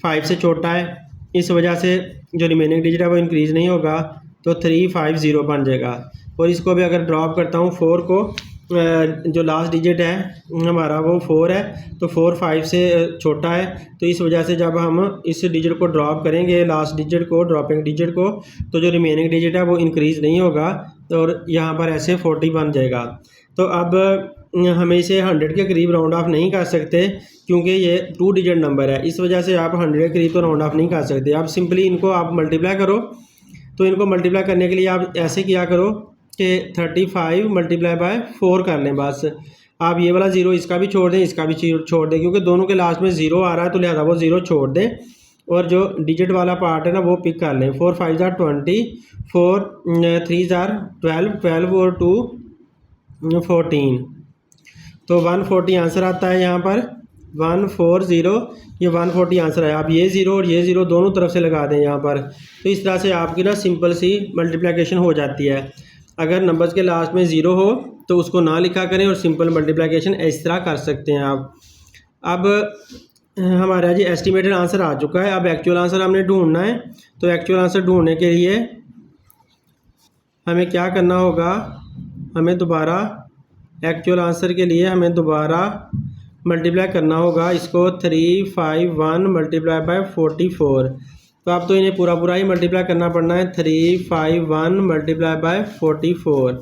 Speaker 1: 5 से छोटा है, इस वजह से जो रिमेनिंग डिजिट है वो इंक्रीज़ नहीं होगा, तो 350 बन जाएगा। और इसको भी अगर ड्रॉप करता हूँ 4 को, जो लास्ट डिजिट है हमारा वो 4 है, तो 4 5 से छोटा है, तो इस वजह से जब हम इस डिजिट को ड्रॉप करेंगे, लास्ट डिजिट को, ड्रॉपिंग डिजिट को, तो जो रिमेनिंग डिजिट है वो इंक्रीज़ नहीं होगा, और यहाँ पर ऐसे 40 बन जाएगा। तो अब हमें इसे 100 के करीब राउंड ऑफ नहीं कर सकते, क्योंकि ये 2 डिजिट नंबर है, इस वजह से आप 100 के करीब तो राउंड ऑफ नहीं कर सकते। आप सिंपली इनको आप मल्टीप्लाई करो। तो इनको मल्टीप्लाई करने के लिए आप ऐसे किया करो कि 35 मल्टीप्लाई बाय 4 कर लें बस। आप ये वाला 0 इसका भी छोड़ दें, इसका भी छोड़ दें, क्योंकि दोनों के लास्ट में 0 आ रहा है, तो लिहाजा वो 0 छोड़ दें और जो डिजिट वाला पार्ट है ना वो पिक कर लें। 4 5 20, 4 3 12, 12 और 2 14, तो 140 आंसर आता है यहाँ पर। 140, ये 140 आंसर है। आप ये 0 और ये 0 दोनों तरफ से लगा दें यहाँ पर, तो इस तरह से आपकी ना सिंपल सी मल्टीप्लिकेशन हो जाती है। अगर नंबर्स के लास्ट में 0 हो तो उसको ना लिखा करें और सिंपल मल्टीप्लिकेशन इस तरह कर सकते हैं आप। अब हमारा जी एस्टिमेटेड आंसर आ चुका है। अब एक्चुअल आंसर हमने ढूंढना है। तो एक्चुअल आंसर ढूंढने के लिए हमें क्या करना होगा, हमें दोबारा एक्चुअल आंसर के लिए हमें दोबारा मल्टीप्लाई करना होगा इसको। 351 मल्टीप्लाई बाय 44, तो अब तो इन्हें पूरा पूरा ही मल्टीप्लाई करना पड़ना है। 351 मल्टीप्लाई बाय 44,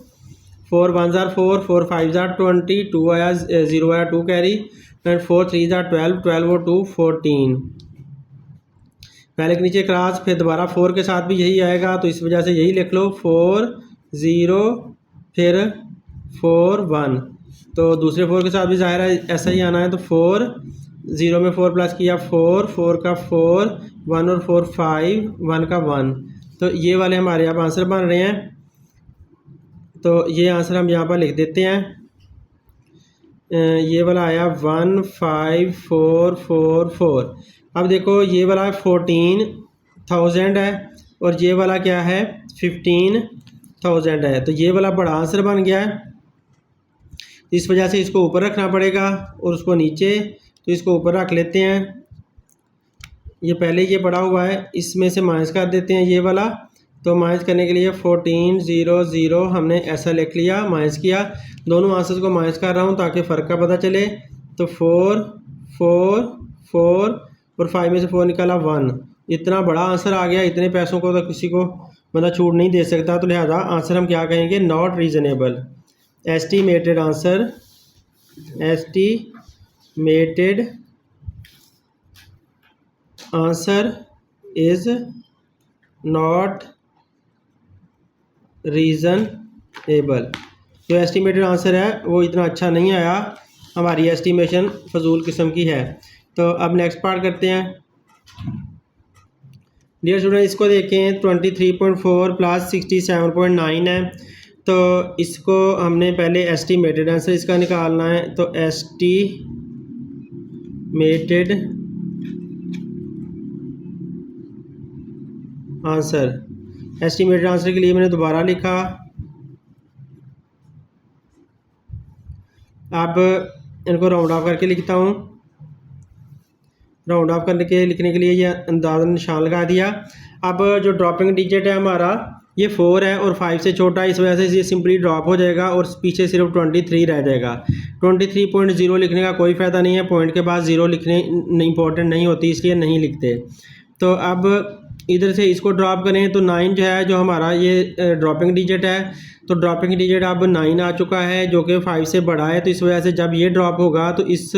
Speaker 1: 4 1 4, 4 5 20, 2 आया 0 आया 2 कैरी, एंड 4 3 12, 12 और 2 14। पहले के नीचे क्रॉस, फिर दोबारा 4 के साथ भी यही आएगा, तो इस वजह से यही लिख लो 4 0 फिर 4 1। तो दूसरे 4 के साथ भी ज़ाहिर है ऐसा ही आना है। तो 4 0 में 4 प्लस किया 4, 4 का 4, 1 और 4 5, 1 का 1। तो ये वाले हमारे यहाँ आंसर बन रहे हैं। तो ये आंसर हम यहाँ पर लिख देते हैं। ये वाला आया 15444। अब देखो ये वाला 14,000 है और ये वाला क्या है 15,000 है, तो ये वाला बड़ा आंसर बन गया है। इस वजह से इसको ऊपर रखना पड़ेगा और उसको नीचे, तो इसको ऊपर रख लेते हैं। ये पहले ये पड़ा हुआ है, इसमें से माइनस कर देते हैं ये वाला। तो माइनस करने के लिए 1400 हमने ऐसा लिख लिया, माइनस किया। दोनों आंसर्स को माइनस कर रहा हूँ ताकि फ़र्क का पता चले। तो 4 4 4 और 5 में से 4 निकाला 1। इतना बड़ा आंसर आ गया, इतने पैसों को तो किसी को बंदा छूट नहीं दे सकता। तो लिहाजा आंसर हम क्या कहेंगे, not reasonable. Estimated answer, estimated answer is not reasonable. जो एस्टीमेटेड आंसर है वो इतना अच्छा नहीं आया, हमारी एस्टीमेशन फजूल किस्म की है। तो अब नेक्स्ट पार्ट करते हैं। डियर स्टूडेंट, इसको देखें 23.4 प्लस 67.9 है। तो इसको हमने पहले एस्टीमेटेड आंसर इसका निकालना है। तो एस्टीमेटेड आंसर, एस्टीमेटेड आंसर के लिए मैंने दोबारा लिखा। अब इनको राउंड ऑफ करके लिखता हूँ। राउंड ऑफ करने के लिखने के लिए ये अंदाज़ा निशान लगा दिया। अब जो ड्रॉपिंग डिजिट है हमारा ये 4 है और 5 से छोटा है, इस वजह से ये सिंपली ड्रॉप हो जाएगा और पीछे सिर्फ 23 रह जाएगा। 23.0 लिखने का कोई फ़ायदा नहीं है, पॉइंट के बाद 0 लिखने इंपॉर्टेंट नहीं होती, इसलिए नहीं लिखते। तो अब इधर से इसको ड्रॉप करें तो 9 जो है, जो हमारा ये ड्रॉपिंग डिजिट है, तो ड्रॉपिंग डिजिट अब 9 आ चुका है जो कि 5 से बड़ा है। तो इस वजह से जब ये ड्रॉप होगा तो इस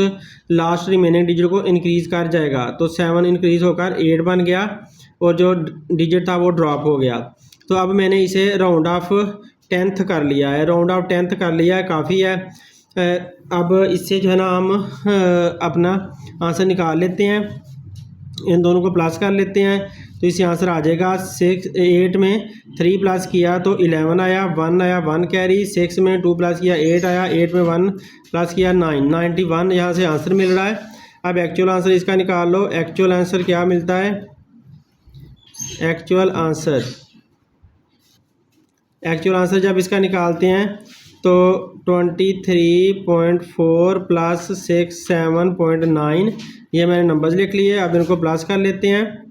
Speaker 1: लास्ट रिमेनिंग डिजिट को इंक्रीज़ कर जाएगा। तो 7 इंक्रीज़ होकर 8 बन गया और जो डिजिट था वो ड्रॉप हो गया। तो अब मैंने इसे राउंड ऑफ 10th कर लिया है, राउंड ऑफ 10th कर लिया है, काफ़ी है। अब इससे जो है ना हम अपना आंसर निकाल लेते हैं, इन दोनों को प्लस कर लेते हैं। तो इससे आंसर आ जाएगा 8 में 3 प्लस किया तो 11 आया, 1 आया, 1 कैरी। 6 में 2 प्लस किया 8 आया, 8 में 1 प्लस किया 9, 91 यहाँ से आंसर मिल रहा है। अब एक्चुअल आंसर इसका निकाल लो। एक्चुअल आंसर क्या मिलता है, एक्चुअल आंसर जब इसका निकालते हैं तो 23.4 प्लस 67.9, ये मैंने नंबर्स लिख लिए। अब इनको प्लस कर लेते हैं।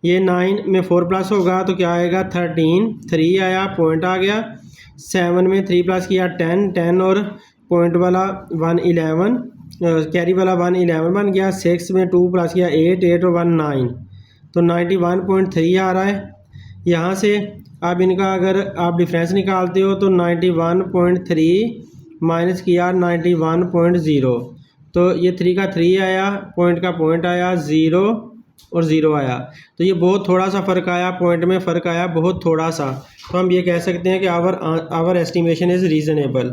Speaker 1: ये 9 में 4 प्लस होगा तो क्या आएगा 13, 3 आया, पॉइंट आ गया। 7 में 3 प्लस किया 10, 10 और पॉइंट वाला 1 11, कैरी वाला 1 11 बन गया। 6 में 2 प्लस किया 8, 8 और 1 9, तो 91.3 आ रहा है यहाँ से। अब इनका अगर आप डिफरेंस निकालते हो तो 91.3 माइनस किया 91.0, तो ये 3 का 3 आया, पॉइंट का पॉइंट आया, 0 और 0 आया। तो ये बहुत थोड़ा सा फ़र्क आया, पॉइंट में फ़र्क आया बहुत थोड़ा सा। तो हम ये कह सकते हैं कि आवर एस्टिमेशन इज़ रीज़नेबल।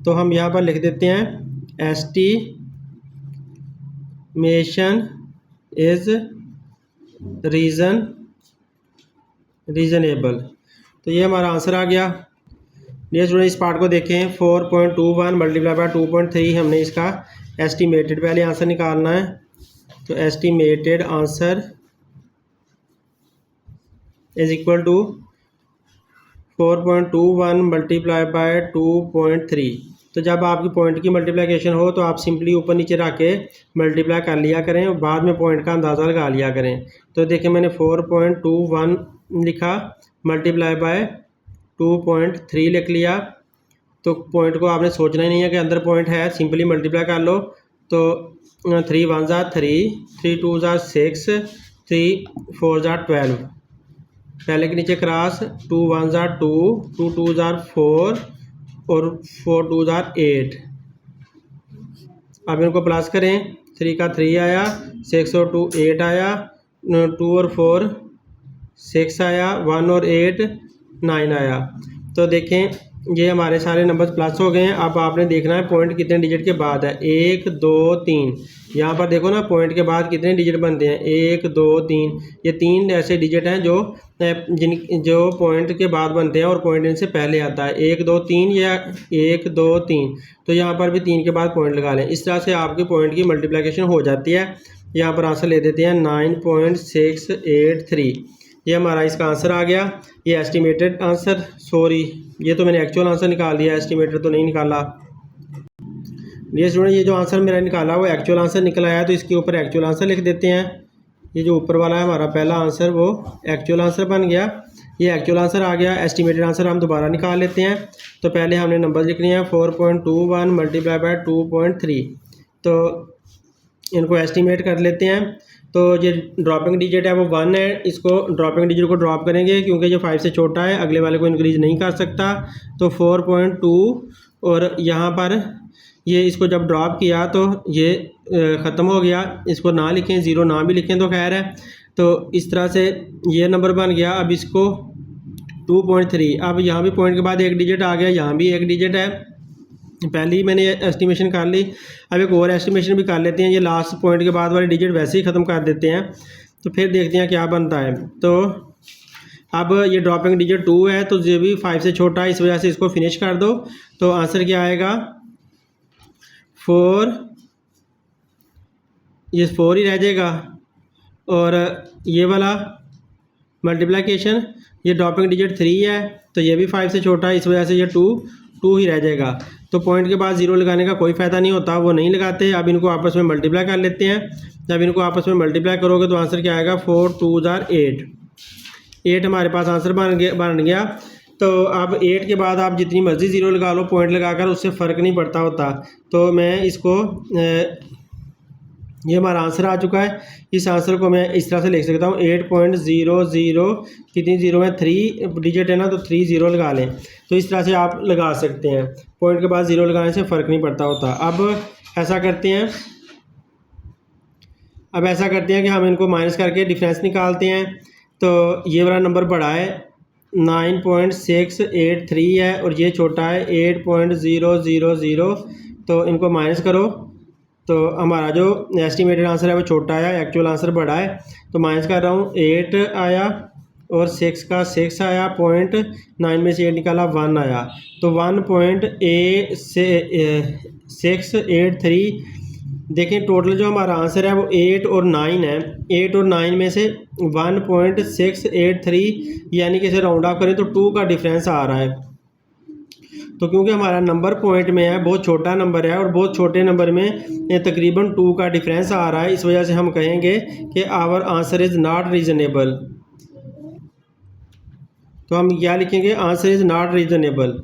Speaker 1: तो हम यहाँ पर लिख देते हैं एस्टिमेशन इज़ रीज़नेबल। तो ये हमारा आंसर आ गया। डियर स्टूडेंट, इस पार्ट को देखें। 4.21 मल्टीप्लाई बाय 2.3 हमने इसका एस्टिमेटेड पहले आंसर निकालना है। तो estimated answer is equal to 4.21 multiply by 2.3। तो जब आपकी पॉइंट की मल्टीप्लिकेशन हो तो आप सिंपली ऊपर नीचे रख के मल्टीप्लाई कर लिया करें और बाद में पॉइंट का अंदाज़ा लगा लिया करें। तो देखिए मैंने 4.21 लिखा, मल्टीप्लाई बाय 2.3 लिख लिया। तो पॉइंट को आपने सोचना ही नहीं है कि अंदर पॉइंट है, सिंपली मल्टीप्लाई कर लो। तो 3 1 ज़ा 3, 3 2 ज़ा 6, 3 4 ज़ा 12, पहले के नीचे क्रॉस, 2 1 ज़ा 2, 2 2 ज़ा 4 और 4 2 ज़ा 8। अब इनको प्लस करें। 3 का 3 आया, 6 और 2 8 आया, 2 और 4 6 आया, 1 और 8 9 आया। तो देखें ये हमारे सारे नंबर्स प्लस हो गए हैं। अब आपने देखना है पॉइंट कितने डिजिट के बाद है। 1 2 3, यहाँ पर देखो ना पॉइंट के बाद कितने डिजिट बनते हैं, 1 2 3। ये 3 ऐसे डिजिट हैं जो पॉइंट के बाद बनते हैं और पॉइंट इनसे पहले आता है। 1 2 3 या 1 2 3, तो यहाँ पर भी 3 के बाद पॉइंट लगा लें। इस तरह से आपके पॉइंट की मल्टीप्लिकेशन हो जाती है। यहाँ पर आंसर ले देते हैं 9.683। ये हमारा इसका आंसर आ गया। ये एस्टिमेटेड आंसर, सॉरी ये तो मैंने एक्चुअल आंसर निकाल दिया, एस्टिमेटेड तो नहीं निकाला। ये स्टूडेंट ये जो आंसर मेरा निकाला वो एक्चुअल आंसर निकल आया, तो इसके ऊपर एक्चुअल आंसर लिख देते हैं। ये जो ऊपर वाला है हमारा पहला आंसर वो एक्चुअल आंसर बन गया, ये एक्चुअल आंसर आ गया। एस्टिमेटेड आंसर हम दोबारा निकाल लेते हैं। तो पहले हमने नंबर लिखने हैं 4.21 मल्टीप्लाई बाय 2.3, तो इनको एस्टिमेट कर लेते हैं। तो ये ड्रॉपिंग डिजिट है वो 1 है, इसको ड्रॉपिंग डिजिट को ड्रॉप करेंगे क्योंकि ये 5 से छोटा है, अगले वाले को इंक्रीज़ नहीं कर सकता। तो 4.2 और यहाँ पर ये इसको जब ड्रॉप किया तो ये ख़त्म हो गया, इसको ना लिखें, ज़ीरो ना भी लिखें तो खैर है। तो इस तरह से ये नंबर बन गया। अब इसको 2.3, अब यहाँ भी पॉइंट के बाद एक डिजिट आ गया, यहाँ भी एक डिजिट है, पहले ही मैंने एस्टिमेशन कर ली। अब एक और एस्टिमेशन भी कर लेते हैं, ये लास्ट पॉइंट के बाद वाली डिजिट वैसे ही ख़त्म कर देते हैं, तो फिर देखते हैं क्या बनता है। तो अब ये ड्रॉपिंग डिजिट 2 है, तो ये भी 5 से छोटा है, इस वजह से इसको फिनिश कर दो। तो आंसर क्या आएगा 4, ये 4 ही रह जाएगा। और ये वाला मल्टीप्लिकेशन, ये ड्रॉपिंग डिजिट 3 है, तो ये भी 5 से छोटा है, इस वजह से ये 2 ही रह जाएगा। तो पॉइंट के बाद ज़ीरो लगाने का कोई फ़ायदा नहीं होता, वो नहीं लगाते। अब इनको आपस में मल्टीप्लाई कर लेते हैं। जब इनको आपस में मल्टीप्लाई करोगे तो आंसर क्या आएगा 4 2 8, 8 हमारे पास आंसर बन गया। तो अब 8 के बाद आप जितनी मर्ज़ी ज़ीरो लगा लो पॉइंट लगाकर, उससे फ़र्क नहीं पड़ता होता। तो मैं इसको ये हमारा आंसर आ चुका है, इस आंसर को मैं इस तरह से लिख सकता हूँ 8.00, कितनी ज़ीरो है 3 डिजिट है ना, तो 3 ज़ीरो लगा लें। तो इस तरह से आप लगा सकते हैं, पॉइंट के बाद ज़ीरो लगाने से फ़र्क नहीं पड़ता होता। अब ऐसा करते हैं कि हम इनको माइनस करके डिफरेंस निकालते हैं। तो ये वाला नंबर बड़ा है 9.683 है और ये छोटा है 8.000, तो इनको माइनस करो तो हमारा जो एस्टिमेटेड आंसर है वो छोटा है, एक्चुअल आंसर बड़ा है। तो माइनस कर रहा हूँ, 8 आया और 6 का 6 आया, 0.9 में से 8 निकाला 1 आया, तो 1.683। देखें टोटल जो हमारा आंसर है वो 8 और 9 है, 8 और 9 में से 1.683 यानी कि इसे राउंड ऑफ करें तो 2 का डिफरेंस आ रहा है। तो क्योंकि हमारा नंबर पॉइंट में है, बहुत छोटा नंबर है और बहुत छोटे नंबर में तकरीबन 2 का डिफरेंस आ रहा है, इस वजह से हम कहेंगे कि our answer is not reasonable. तो हम क्या लिखेंगे, आंसर इज़ नॉट रीज़नेबल।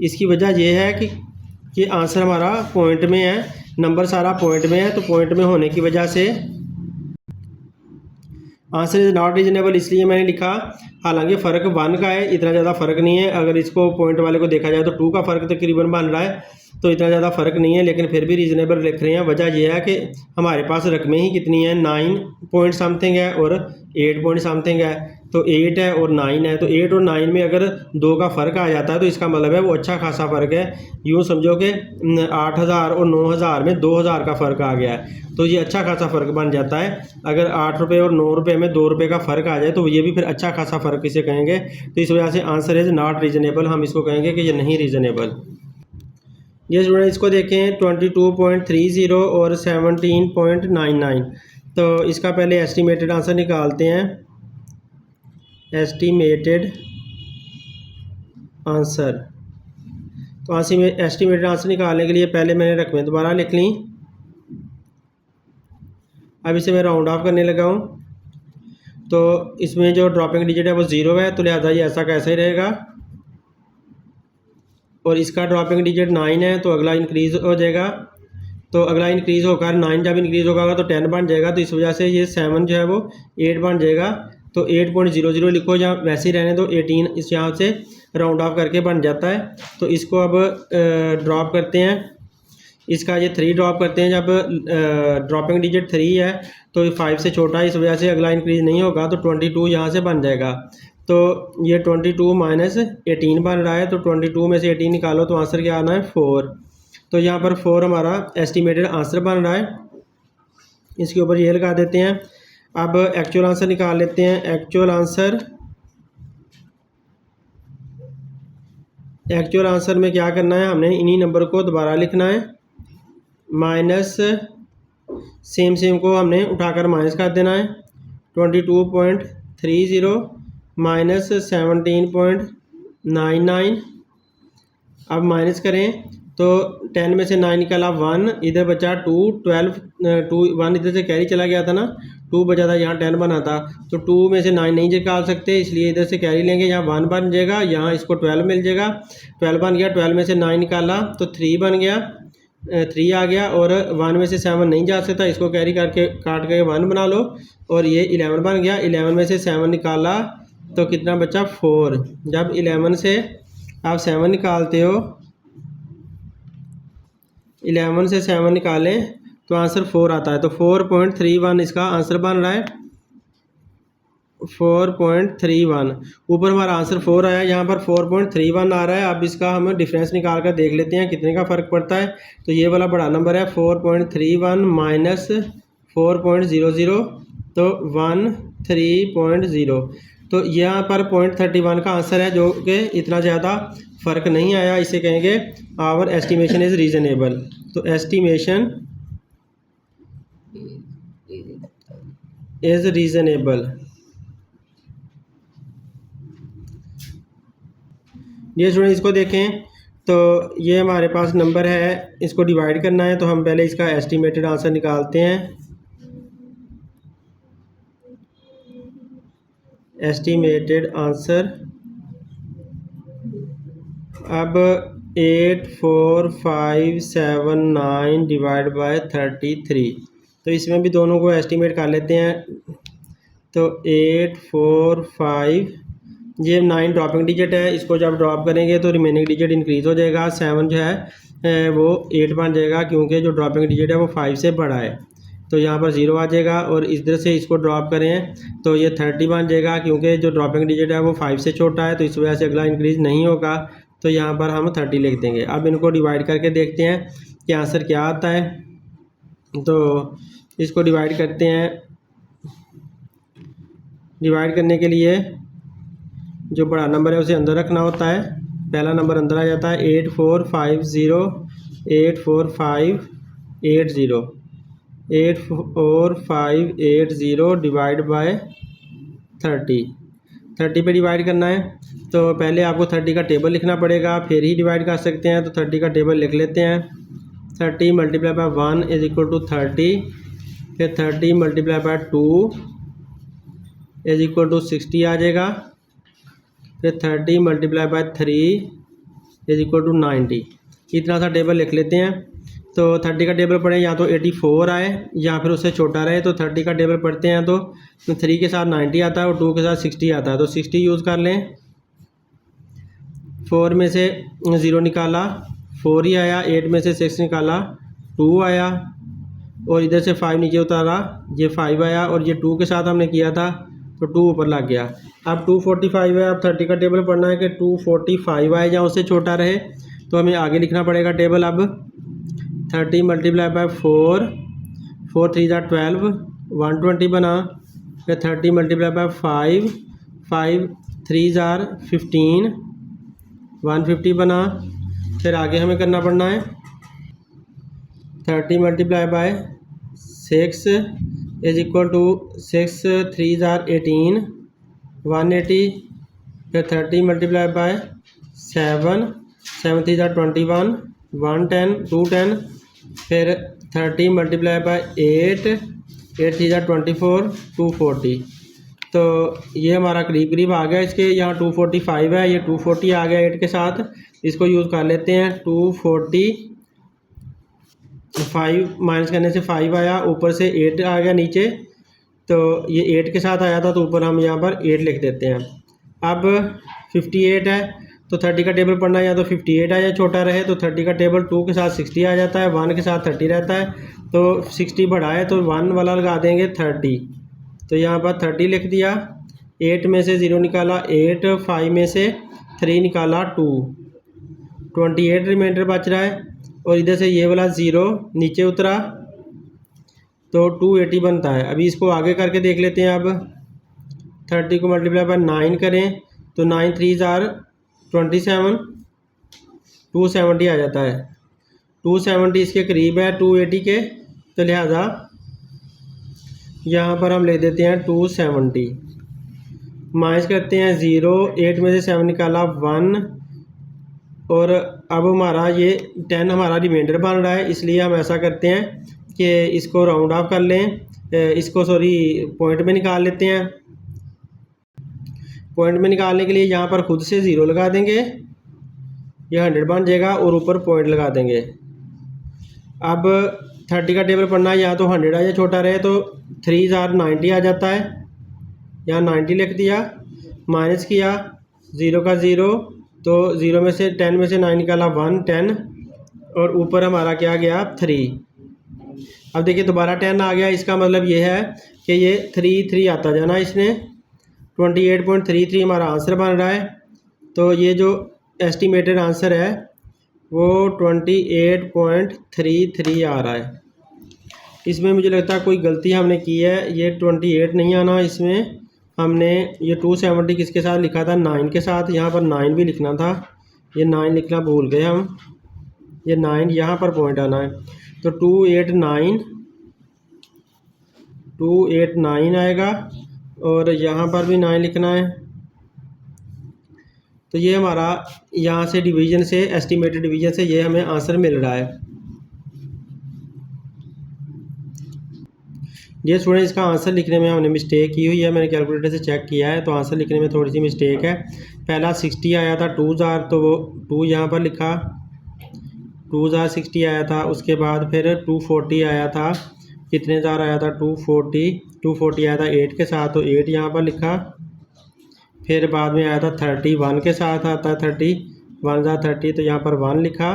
Speaker 1: इसकी वजह यह है कि आंसर हमारा पॉइंट में है, नंबर सारा पॉइंट में है, तो पॉइंट में होने की वजह से आंसर इज़ नॉट रीजनेबल इसलिए मैंने लिखा। हालांकि फ़र्क 1 का है, इतना ज़्यादा फ़र्क नहीं है। अगर इसको पॉइंट वाले को देखा जाए तो 2 का फ़र्क तकरीबन बन रहा है, तो इतना ज़्यादा फ़र्क नहीं है, लेकिन फिर भी रीज़नेबल लिख रहे हैं। वजह यह है कि हमारे पास रकमें ही कितनी हैं, 9 पॉइंट समथिंग है और 8 पॉइंट समथिंग है, तो 8 है और 9 है। तो 8 और 9 में अगर 2 का फ़र्क आ जाता है तो इसका मतलब है वो अच्छा खासा फ़र्क है। यूँ समझो कि 8,000 और 9,000 में 2,000 का फ़र्क आ गया है, तो ये अच्छा खासा फ़र्क बन जाता है। अगर 8 रुपये और 9 रुपये में 2 रुपये का फ़र्क आ जाए तो ये भी फिर अच्छा खासा फ़र्क इसे कहेंगे। तो इस वजह से आंसर इज़ नॉट रीज़नेबल, हम इसको कहेंगे कि ये नहीं रीज़नेबल। ये स्टूडेंट इसको देखें 22.30 और 17.99, तो इसका पहले एस्टिमेटेड आंसर निकालते हैं। एस्टिमेटेड आंसर, तो एस्टिमेटेड आंसर निकालने के लिए पहले मैंने रकमें दोबारा लिख ली। अब इसे मैं राउंड ऑफ करने लगा हूँ, तो इसमें जो ड्रॉपिंग डिजिट है वो 0 है, तो लिहाजा ये ऐसा कैसे ही रहेगा। और इसका ड्रॉपिंग डिजिट 9 है, तो अगला इंक्रीज़ हो जाएगा, तो अगला इंक्रीज़ होकर 9 जब इंक्रीज़ होगा तो 10 बन जाएगा, तो इस वजह से ये 7 जो है वो 8 बन जाएगा। तो 8.00 लिखो या वैसे ही रहने दो, 18 इस यहाँ से राउंड ऑफ करके बन जाता है। तो इसको अब ड्रॉप करते हैं, इसका ये 3 ड्रॉप करते हैं। जब ड्रॉपिंग डिजिट 3 है तो 5 से छोटा है, इस वजह से अगला इंक्रीज़ नहीं होगा, तो 22 यहाँ से बन जाएगा। तो ये 22 माइनस 18 बन रहा है, तो 22 में से 18 निकालो तो आंसर क्या आना है 4। तो यहाँ पर 4 हमारा एस्टिमेटेड आंसर बन रहा है, इसके ऊपर ये लगा देते हैं। अब एक्चुअल आंसर निकाल लेते हैं। एक्चुअल आंसर में क्या करना है, हमने इन्हीं नंबर को दोबारा लिखना है, माइनस सेम को हमने उठाकर माइनस कर देना है। 22.30 माइनस 17.99। अब माइनस करें तो 10 में से 9 निकाला 1, इधर बचा 2, 12 2 1 इधर से कैरी चला गया था ना, 2 बचा था, यहाँ 10 बना था, तो 2 में से 9 नहीं निकाल सकते, इसलिए इधर से कैरी लेंगे, यहाँ 1 बन जाएगा, यहाँ इसको 12 मिल जाएगा, 12 बन गया, 12 में से 9 निकाला तो 3 बन गया, 3 आ गया, और 1 में से 7 नहीं जा सकता, इसको कैरी करके काट के 1 बना लो, और ये 11 बन गया, 11 में से 7 निकाला तो कितना बचा 4। जब 11 से आप 7 निकालते हो, 11 से 7 निकालें तो आंसर 4 आता है, तो 4.31 इसका आंसर बन रहा है, 4.31। ऊपर हमारा आंसर 4 आया, यहाँ पर 4.31 आ रहा है। अब इसका हम डिफरेंस निकाल कर देख लेते हैं कितने का फ़र्क पड़ता है। तो ये वाला बड़ा नंबर है 4.31 माइनस 4.00, तो 13.0। तो यहाँ पर 0.31 का आंसर है, जो कि इतना ज़्यादा फ़र्क नहीं आया, इसे कहेंगे आवर एस्टिमेशन इज़ रीज़नेबल। तो एस्टिमेशन इज़ रीज़नेबल। ये स्टूडेंट इसको देखें, तो ये हमारे पास नंबर है, इसको डिवाइड करना है, तो हम पहले इसका एस्टिमेटेड आंसर निकालते हैं। एस्टिमेटेड आंसर, अब 84579 डिवाइड बाय 33, तो इसमें भी दोनों को एस्टिमेट कर लेते हैं। तो 845, ये 9 ड्रॉपिंग डिजिट है, इसको जब ड्रॉप करेंगे तो रिमेनिंग डिजिट इंक्रीज़ हो जाएगा, 7 जो है वो 8 बन जाएगा, क्योंकि जो ड्रॉपिंग डिजिट है वो 5 से बड़ा है, तो यहाँ पर 0 आ जाएगा, और इधर से इसको ड्रॉप करें तो ये 30 बन जाएगा, क्योंकि जो ड्रॉपिंग डिजिट है वो 5 से छोटा है, तो इस वजह से अगला इंक्रीज़ नहीं होगा, तो यहाँ पर हम 30 लिख देंगे। अब इनको डिवाइड करके देखते हैं कि आंसर क्या आता है। तो इसको डिवाइड करते हैं। डिवाइड करने के लिए जो बड़ा नंबर है उसे अंदर रखना होता है, पहला नंबर अंदर आ जाता है, 8450 डिवाइड बाय 30 पे डिवाइड करना है। तो पहले आपको 30 का टेबल लिखना पड़ेगा, फिर ही डिवाइड कर सकते हैं। तो 30 का टेबल लिख लेते हैं। 30 multiply by 1 is equal to 30, फिर 30 multiply by 2 is equal to 60 आ जाएगा, फिर 30 multiply by 3 is equal to 90। इतना सा टेबल लिख लेते हैं। तो 30 का टेबल पढ़ें, या तो 84 आए या फिर उससे छोटा रहे। तो 30 का टेबल पढ़ते हैं तो 3 के साथ 90 आता है और 2 के साथ 60 आता है, तो 60 यूज़ कर लें। 4 में से 0 निकाला 4 ही आया, 8 में से 6 निकाला 2 आया, और इधर से 5 नीचे उतारा ये 5 आया, और ये 2 के साथ हमने किया था तो 2 ऊपर लग गया। अब 245 है। अब 30 का टेबल पढ़ना है कि 245 आए या उससे छोटा रहे, तो हमें आगे लिखना पड़ेगा टेबल। अब 30 मल्टीप्लाई बाय 4, 4 3 ज़ा 12, 120 बना। फिर 30 मल्टीप्लाई बाय 5, 5 3 ज़ा 15, 150 बना। फिर आगे हमें करना पड़ना है 30 multiply by 6 is equal to 6 3 ज़ा 18, 180। फिर 30 मल्टीप्लाई बाय 7, 7 3 ज़ा 21, 110, 210। फिर 30 मल्टीप्लाई बाय 8, 8 3 ज़ा 24, 240। तो ये हमारा करीब करीब आ गया। इसके यहाँ 245 है, ये 240 आ गया 8 के साथ। इसको यूज़ कर लेते हैं। 245 माइनस करने से 5 आया, ऊपर से 8 आ गया नीचे, तो ये 8 के साथ आया था, तो ऊपर हम यहाँ पर 8 लिख देते हैं। अब 58 है, तो 30 का टेबल पढ़ना है, या तो 58 है या छोटा रहे। तो 30 का टेबल 2 के साथ 60 आ जाता है, 1 के साथ 30 रहता है, तो 60 बढ़ा है तो 1 वाला लगा देंगे 30। तो यहाँ पर 30 लिख दिया। 8 में से 0 निकाला 8, 5 में से 3 निकाला 2, 28 रिमाइंडर बच रहा है, और इधर से ये वाला 0 नीचे उतरा तो 280 बनता है। अभी इसको आगे करके देख लेते हैं। अब 30 को मल्टीप्लाई बाय 9 करें तो 9 3 ज़ा 27, 270 आ जाता है। 270 इसके करीब है 280 के, तो लिहाजा यहाँ पर हम ले देते हैं 270। माइनस करते हैं 0, 8 में से 7 निकाला 1, और अब हमारा ये 10 हमारा रिमाइंडर बन रहा है, इसलिए हम ऐसा करते हैं कि इसको राउंड ऑफ कर लें, इसको पॉइंट में निकाल लेते हैं। पॉइंट में निकालने के लिए यहाँ पर खुद से 0 लगा देंगे, यह 100 बन जाएगा, और ऊपर पॉइंट लगा देंगे। अब 30 का टेबल पढ़ना है, या तो 100 आ या छोटा रहे, तो 3 * 90 आ जाता है, यहाँ 90 लिख दिया, माइनस किया 0 का 0, तो 0 में से 10 में से 9 निकाला 1, 10, और ऊपर हमारा क्या गया 3। अब देखिए दोबारा 10 आ गया, इसका मतलब ये है कि ये 3 आता जाना, इसने 28.33 हमारा आंसर बन रहा है। तो ये जो एस्टिमेटेड आंसर है वो 28.33 आ रहा है। इसमें मुझे लगता है कोई गलती हमने की है, ये 28 नहीं आना, इसमें हमने ये 270 किसके साथ लिखा था, 9 के साथ, यहाँ पर 9 भी लिखना था, ये 9 लिखना भूल गए हम, ये 9 यहाँ पर पॉइंट आना है, तो 289 आएगा, और यहाँ पर भी 9 लिखना है। तो ये हमारा यहाँ से डिवीज़न से, एस्टिमेटेड डिवीज़न से ये हमें आंसर मिल रहा है। ये स्टूडेंट, इसका आंसर लिखने में हमने मिस्टेक की हुई है, मैंने कैलकुलेटर से चेक किया है, तो आंसर लिखने में थोड़ी सी मिस्टेक है। पहला 60 आया था 2000, तो वो 2 यहाँ पर लिखा, 2060 आया था। उसके बाद फिर 240 आया था, कितने हज़ार आया था, 240 आया था 8 के साथ, तो 8 यहाँ पर लिखा। फिर बाद में आया था 31 के साथ आता है, 30 तो यहाँ पर 1 लिखा।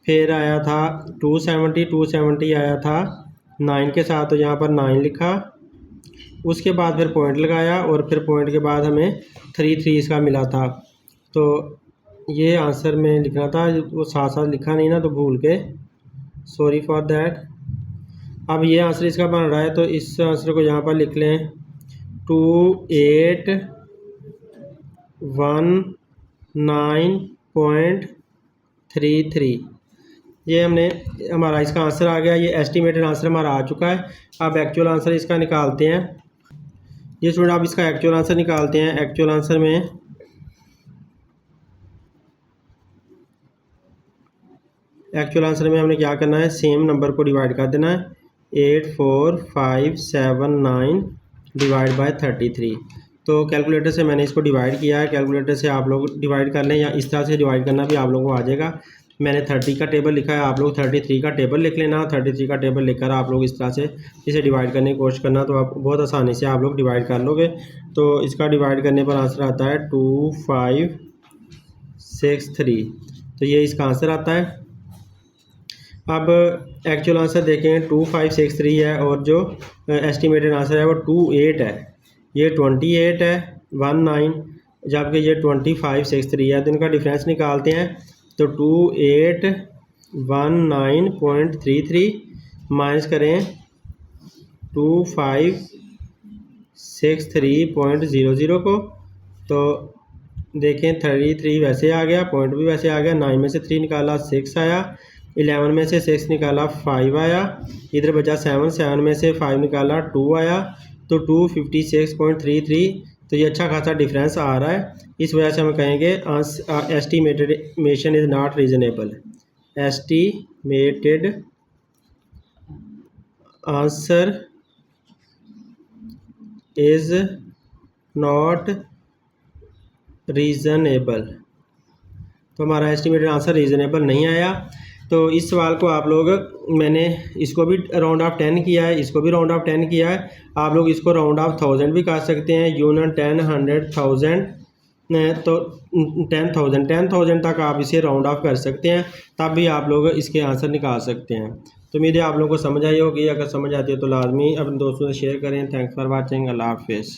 Speaker 1: फिर आया था 270 आया था 9 के साथ, तो यहाँ पर 9 लिखा। उसके बाद फिर पॉइंट लगाया, और फिर पॉइंट के बाद हमें 3 इसका मिला था। तो ये आंसर में लिखना था, वो साथ साथ लिखा नहीं ना, तो भूल के, सॉरी फॉर दैट। अब ये आंसर इसका बन रहा है, तो इस आंसर को यहाँ पर लिख लें 2819.33। ये हमारा इसका आंसर आ गया, ये एस्टिमेटेड आंसर हमारा आ चुका है। अब एक्चुअल आंसर इसका निकालते हैं। ये स्टूडेंट आप इसका एक्चुअल आंसर निकालते हैं। एक्चुअल आंसर में हमने क्या करना है, सेम नंबर को डिवाइड कर देना है, 84579 डिवाइड बाय 33। तो कैलकुलेटर से मैंने इसको डिवाइड किया है, कैलकुलेटर से आप लोग डिवाइड कर लें, या इस तरह से डिवाइड करना भी आप लोगों को आ जाएगा। मैंने 30 का टेबल लिखा है, आप लोग 33 का टेबल लिख लेना। 33 का टेबल लिखकर आप लोग इस तरह से इसे डिवाइड करने की कोशिश करना, तो आप बहुत आसानी से आप लोग डिवाइड कर लोगे। तो इसका डिवाइड करने पर आंसर आता है 2563। तो ये इसका आंसर आता है। अब एक्चुअल आंसर देखें, 2563 है, और जो एस्टिमेटेड आंसर है वो 28 है। ये 28 है 19, जबकि ये 2563 है। तो इनका डिफरेंस निकालते हैं, तो 2819.33 माइनस करें 2563.00 को, तो देखें 33 वैसे आ गया, पॉइंट भी वैसे आ गया। 9 में से 3 निकाला 6 आया, 11 में से 6 निकाला 5 आया, इधर बचा 7 में से 5 निकाला 2 आया, तो 256.33। तो ये अच्छा खासा डिफरेंस आ रहा है। इस वजह से हम कहेंगे estimation is not reasonable. Estimated answer is not reasonable. तो हमारा एस्टिमेटेड आंसर रीज़नेबल नहीं आया। तो इस सवाल को आप लोग, मैंने इसको भी राउंड ऑफ 10 किया है, इसको भी राउंड ऑफ 10 किया है। आप लोग इसको राउंड ऑफ 1000 भी कर सकते हैं, यूनिट 10, 100, 1000, तो 10,000 तक आप इसे राउंड ऑफ कर सकते हैं, तब भी आप लोग इसके आंसर निकाल सकते हैं। तो उम्मीद है आप लोगों को समझ आई होगी। अगर समझ आती है तो लाजमी अपने दोस्तों से शेयर करें। Thanks for watching. अल्लाह हाफिज़।